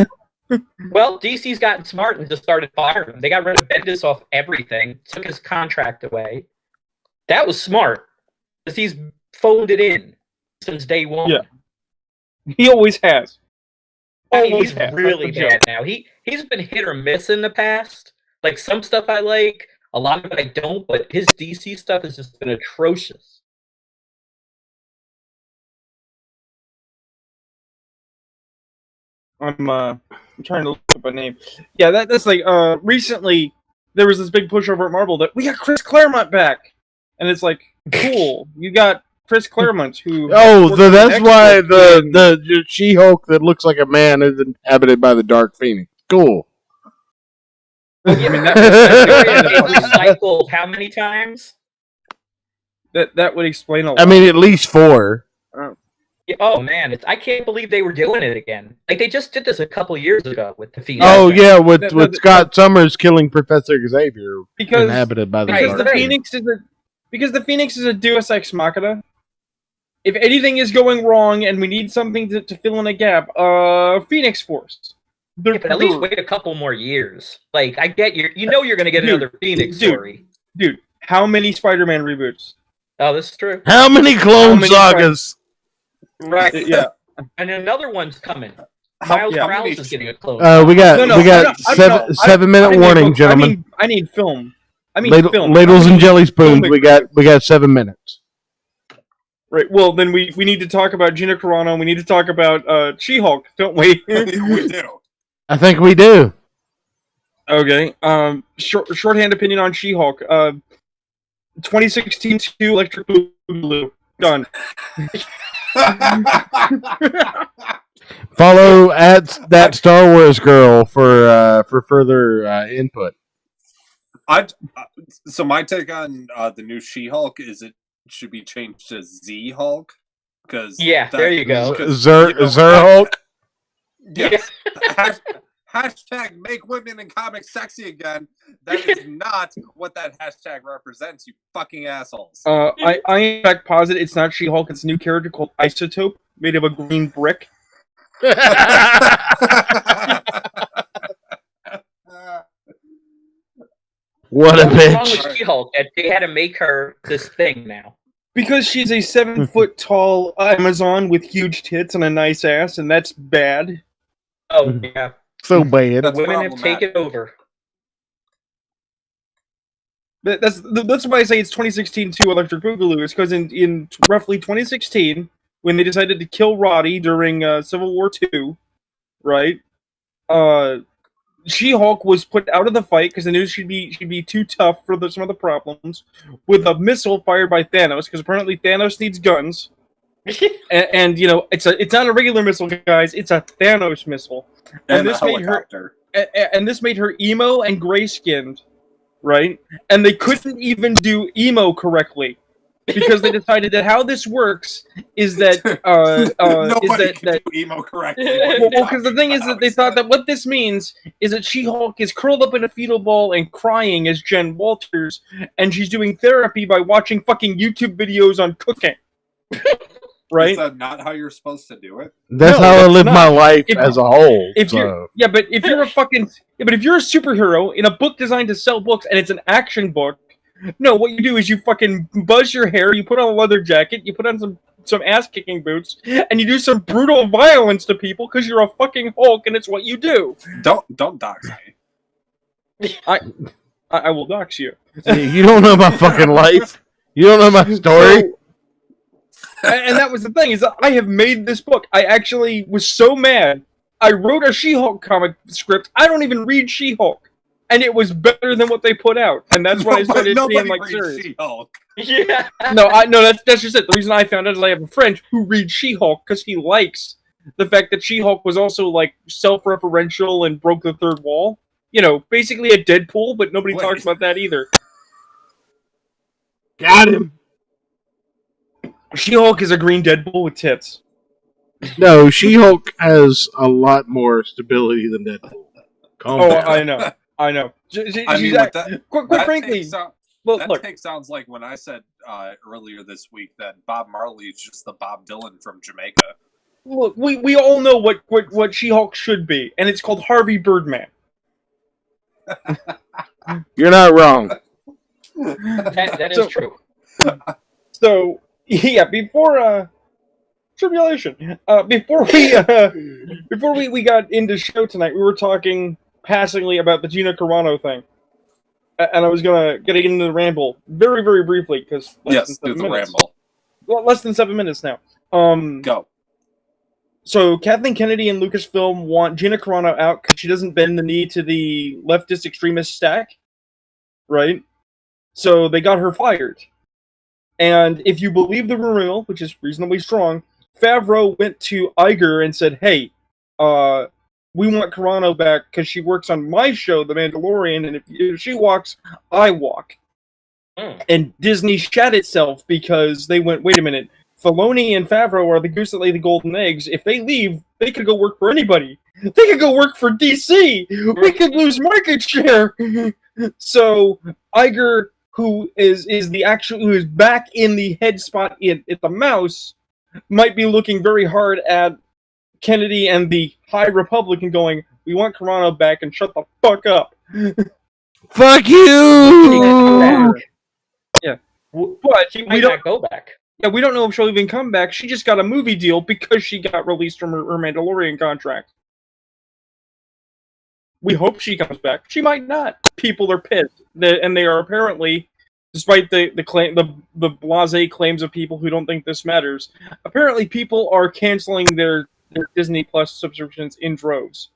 Well, DC's gotten smart and just started firing him. They got rid of Bendis off everything, took his contract away. That was smart, because he's phoned it in since day one.
Yeah. He always has.
I mean, he's really bad now. He's been hit or miss in the past. Like, some stuff I like, a lot of it I don't, but his DC stuff has just been atrocious.
I'm trying to look up a name. Yeah, that's like recently there was this big push over at Marvel that we got Chris Claremont back, and it's like, cool, you got Chris Claremont who.
Oh, that's why the She-Hulk that looks like a man is inhabited by the Dark Phoenix. Cool.
I mean, that recycled how many times?
That would explain a lot.
I mean, at least 4.
Oh man, I can't believe they were doing it again. Like, they just did this a couple years ago with the Phoenix.
Oh yeah, with Scott Summers killing Professor Xavier,
because
inhabited by the
Dark Phoenix. Because the Phoenix is a Deus Ex Machina. If anything is going wrong and we need something to fill in a gap, Phoenix Force.
Yeah, but at least wait a couple more years. Like, I get you're going to get another Phoenix story.
Dude, how many Spider-Man reboots?
Oh, this is true.
How many clone sagas?
Right.
Yeah.
And another one's coming. Miles Morales is getting a clone.
We got 7-minute warning, gentlemen.
I need film.
Film. Ladles and jelly spoons. We got 7 minutes.
Right. Well, then we need to talk about Gina Carano. We need to talk about She-Hulk, don't we?
We do.
I think we do.
Okay. Shorthand opinion on She-Hulk. 2016 2 Electric Boogaloo. Done.
Follow at that Star Wars girl for further input.
So my take on the new She-Hulk is it should be changed to Z-Hulk, because
there you go.
Zer-Hulk.
Yes. Hashtag make women in comics sexy again. That is not what that hashtag represents, you fucking assholes.
I in fact positive it's not She-Hulk, it's a new character called Isotope, made of a green brick.
What
a bitch.
What's wrong with She-Hulk? They had to make her this thing now.
Because she's a 7-foot tall Amazon with huge tits and a nice ass, and that's bad.
Oh, yeah.
So bad.
Women have taken over.
That's why I say it's 2016 to Electric Boogaloo. Is because in roughly 2016, when they decided to kill Roddy during Civil War II, right? She-Hulk was put out of the fight because they knew she'd be too tough for some of the problems with a missile fired by Thanos, because apparently Thanos needs guns. and it's not a regular missile, guys. It's a Thanos missile,
and this made her
and this made her emo and gray skinned, right? And they couldn't even do emo correctly because they decided that how this works is that
nobody can do emo correctly.
Well, because the thing is that they thought that what this means is that She-Hulk is curled up in a fetal ball and crying as Jen Walters, and she's doing therapy by watching fucking YouTube videos on cooking. Right?
Is that not how you're supposed to do it?
That's how I live my life as a whole.
But if you're a superhero in a book designed to sell books and it's an action book, no, what you do is you fucking buzz your hair, you put on a leather jacket, you put on some ass kicking boots, and you do some brutal violence to people because you're a fucking Hulk and it's what you do.
Don't dox me.
I will dox you.
You don't know my fucking life. You don't know my story.
And that was the thing, is that I have made this book. I actually was so mad. I wrote a She-Hulk comic script. I don't even read She-Hulk. And it was better than what they put out. And that's when I started seeing, like, series.
She-Hulk.
Yeah. That's just it. The reason I found out is I have a friend who reads She-Hulk because he likes the fact that She-Hulk was also, like, self-referential and broke the third wall. You know, basically a Deadpool, but nobody talks about that either.
Got him.
She-Hulk is a green Deadpool with tits.
No, She-Hulk has a lot more stability than Deadpool.
I know.
Quite
frankly,
take sounds like when I said earlier this week that Bob Marley is just the Bob Dylan from Jamaica.
Look, we all know what She-Hulk should be, and it's called Harvey Birdman.
You're not wrong.
That is true.
So, yeah, before Tribulation, before we got into show tonight, we were talking passingly about the Gina Carano thing, and I was gonna get into the ramble very, very briefly because
ramble.
Well, less than 7 minutes now.
Go.
So Kathleen Kennedy and Lucasfilm want Gina Carano out because she doesn't bend the knee to the leftist extremist stack, right? So they got her fired. And if you believe the rumor, which is reasonably strong, Favreau went to Iger and said, hey, we want Carano back because she works on my show, The Mandalorian, and if she walks, I walk. And Disney shat itself because they went, wait a minute, Filoni and Favreau are the goose that lay the golden eggs. If they leave, they could go work for anybody. They could go work for DC. We could lose market share. So Iger, who is back in the head spot at the mouse, might be looking very hard at Kennedy and the High Republic and going, we want Carano back and shut the fuck up.
Fuck you!
Yeah.
But she might not go back.
Yeah, we don't know if she'll even come back. She just got a movie deal because she got released from her Mandalorian contract. We hope she comes back. She might not. People are pissed, and they are apparently, despite the blasé claims of people who don't think this matters, apparently people are canceling their Disney Plus subscriptions in droves.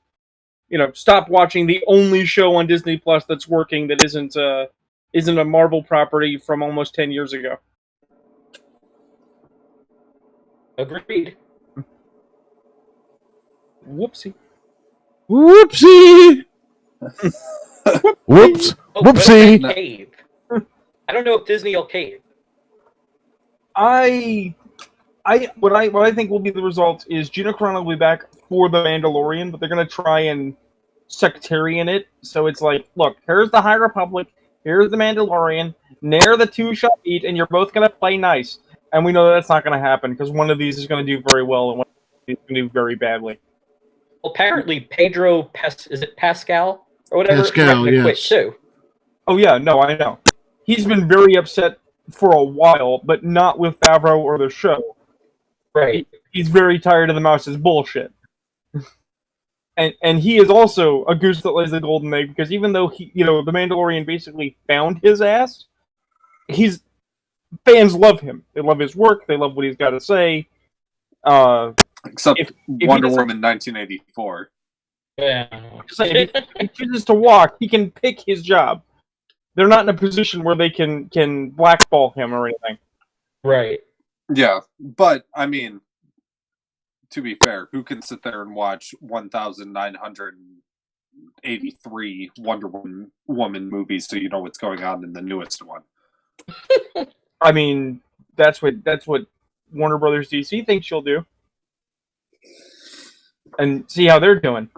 You know, stop watching the only show on Disney Plus that's working that isn't a Marvel property from almost 10 years ago.
Agreed.
Whoopsie.
Whoopsie! Whoops!
Oh,
Whoopsie!
Cave. I don't know if Disney will cave.
What I think will be the result is Gina Carano will be back for The Mandalorian, but they're going to try and sectarian it. So it's like, look, here's the High Republic, here's The Mandalorian, ne'er the two shall meet, and you're both going to play nice. And we know that's not going to happen, because one of these is going to do very well, and one of these is going to do very badly.
Well, apparently Pedro Pascal? Or whatever,
Pascal, yes.
quit too.
Oh yeah, no, I know. He's been very upset for a while, but not with Favreau or the show.
Right.
He's very tired of the mouse's bullshit. And he is also a goose that lays the golden egg, because even though the Mandalorian basically found his ass, fans love him. They love his work. They love what he's got to say.
Except
if
Wonder Woman 1984.
Yeah. If he chooses to walk, he can pick his job. They're not in a position where they can blackball him or anything.
Right.
Yeah, but I mean, to be fair, who can sit there and watch 1,983 Wonder Woman movies so you know what's going on in the newest one?
I mean, that's what Warner Brothers DC thinks you'll do, and see how they're doing.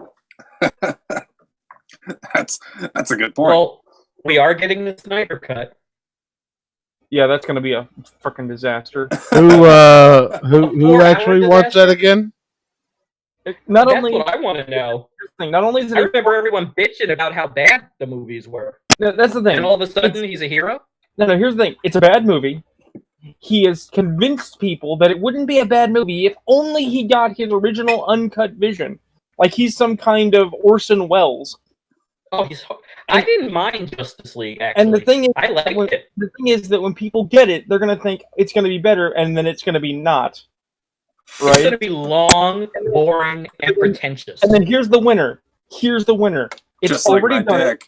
That's a good point.
Well, we are getting the Snyder Cut.
Yeah, that's going to be a fucking disaster.
Who actually wants that again?
That's what I want to know.
Not only is it
I remember everyone bitching about how bad the movies were.
No, that's the thing.
And all of a sudden, he's a hero?
No, here's the thing. It's a bad movie. He has convinced people that it wouldn't be a bad movie if only he got his original uncut vision. Like he's some kind of Orson Welles.
Oh, I didn't mind Justice League, actually.
And the thing is,
I liked it.
The thing is that when people get it, they're going to think it's going to be better, and then it's going to be not. Right?
It's going to be long, boring, and pretentious.
And then here's the winner. It's
just already
like done it.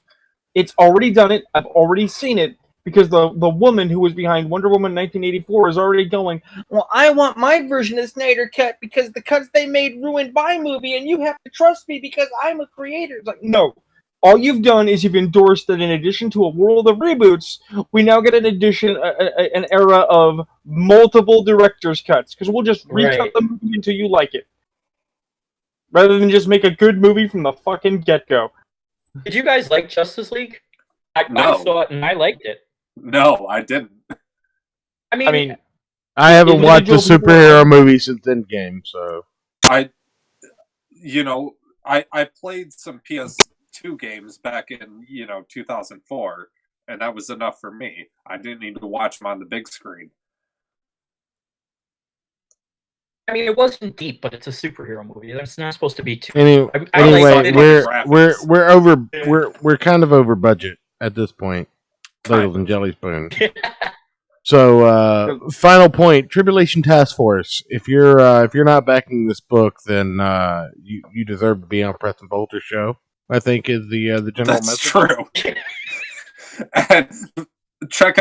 It's already done it. I've already seen it. Because the woman who was behind Wonder Woman 1984 is already going, well, I want my version of the Snyder Cut because the cuts they made ruined my movie, and you have to trust me because I'm a creator. It's like, no. All you've done is you've endorsed that in addition to a world of reboots, we now get an era of multiple director's cuts. Because we'll just recut the movie until you like it. Rather than just make a good movie from the fucking get-go.
Did you guys like Justice League? I saw it and I liked it.
No, I didn't.
I mean,
I haven't watched a superhero movie since Endgame, so
I played some PS2 games back in 2004, and that was enough for me. I didn't need to watch them on the big screen.
I mean, it wasn't deep, but it's a superhero movie. It's not supposed to be too.
Anyway, we're kind of over budget at this point. Ladles and Jelly Spoon. So, final point: Tribulation Taskforce. If you're not backing this book, then you deserve to be on Preston Bolter's show. I think is the general message.
That's true. And check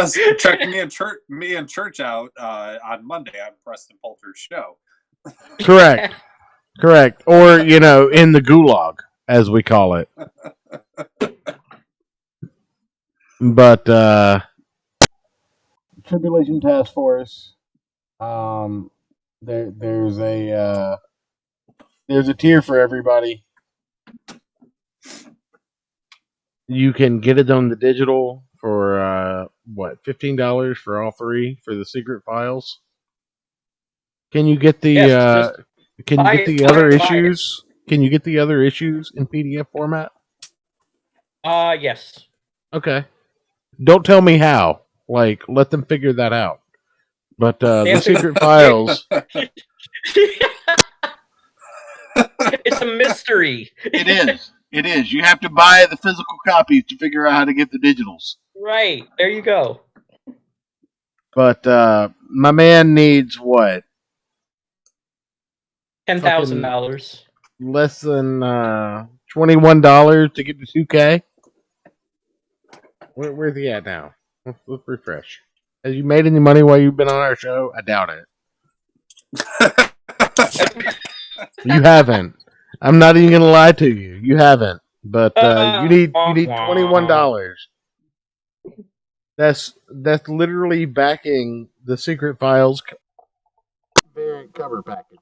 me and Church out on Monday on Preston Bolter's show.
Correct. Or in the gulag, as we call it. But Tribulation Task Force, there's a tier for everybody. You can get it on the digital for $15 for all three for the secret files. Can you get the other issues? Can you get the other issues in PDF format?
Yes.
Okay. Don't tell me how. Like, let them figure that out. But the secret files.
It's a mystery.
It is. You have to buy the physical copies to figure out how to get the digitals.
Right. There you go.
But my man needs what?
$10,000.
Less than $21 to get to 2K. Where's he at now? Let's refresh. Has you made any money while you've been on our show? I doubt it. You haven't. I'm not even gonna lie to you. You haven't. But you need $21. That's literally backing the Secret Files variant cover package.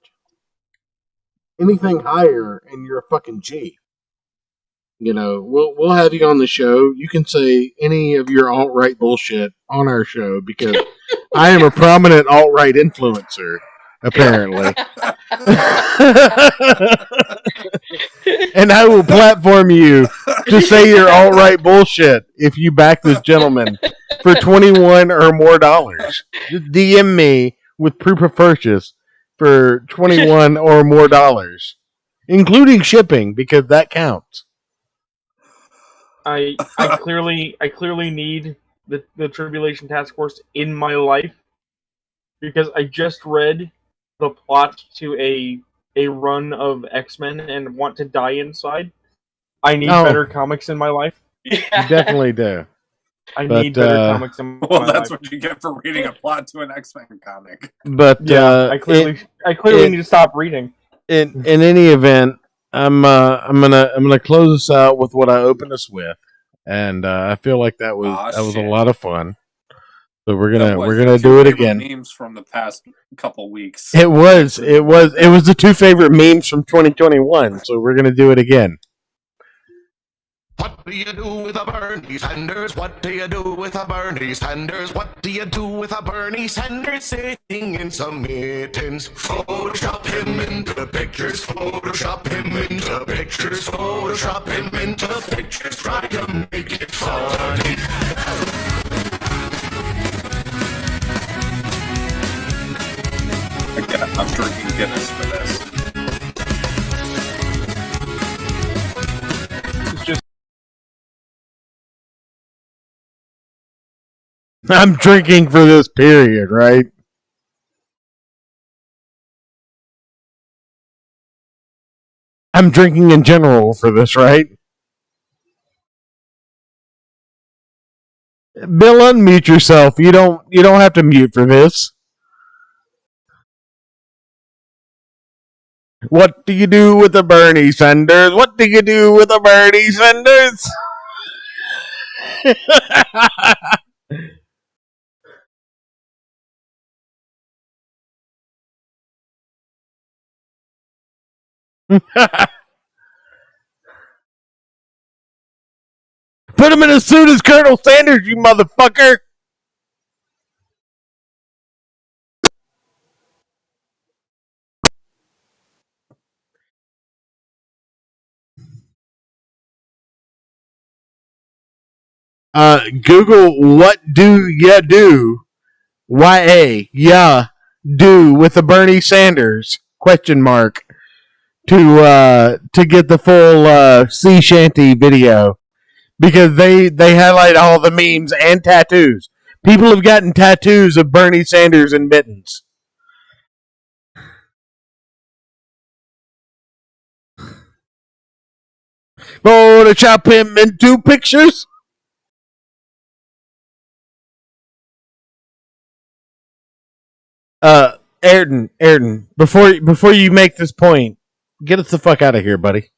Anything higher, and you're a fucking G. We'll have you on the show. You can say any of your alt-right bullshit on our show because I am a prominent alt-right influencer, apparently. And I will platform you to say your alt-right bullshit if you back this gentleman for $21 or more. Just DM me with proof of purchase for $21 or more. including shipping, because that counts.
I clearly need the Tribulation Taskforce in my life because I just read the plot to a run of X-Men and want to die inside. I need better comics in my life.
You definitely do.
I need better comics in my
Well,
life.
that's what you get for reading a plot to an X-Men comic.
But
I clearly need to stop reading.
In any event, I'm gonna close this out with what I opened us with, and I feel like that was a lot of fun. So we're gonna do it again.
Memes from the past couple weeks.
It was the two favorite memes from 2021. So we're gonna do it again.
What do you do with a Bernie Sanders? What do you do with a Bernie Sanders? What do you do with a Bernie Sanders sitting in some mittens? Photoshop him into pictures, Photoshop him into pictures, Photoshop him into pictures, try to make it funny.
Again, I'm drinking Guinness for this.
It's just
I'm drinking for this period, right? I'm drinking in general for this, right? Bill, unmute yourself. You don't have to mute for this. What do you do with a Bernie Sanders? What do you do with a Bernie Sanders? Put him in a suit as Colonel Sanders, you motherfucker! Google what do ya do? Do with a Bernie Sanders? Question mark. To get the full sea shanty video. Because they highlight all the memes and tattoos. People have gotten tattoos of Bernie Sanders and mittens. Photoshop him into pictures. Ayrton, before you make this point, get us the fuck out of here, buddy.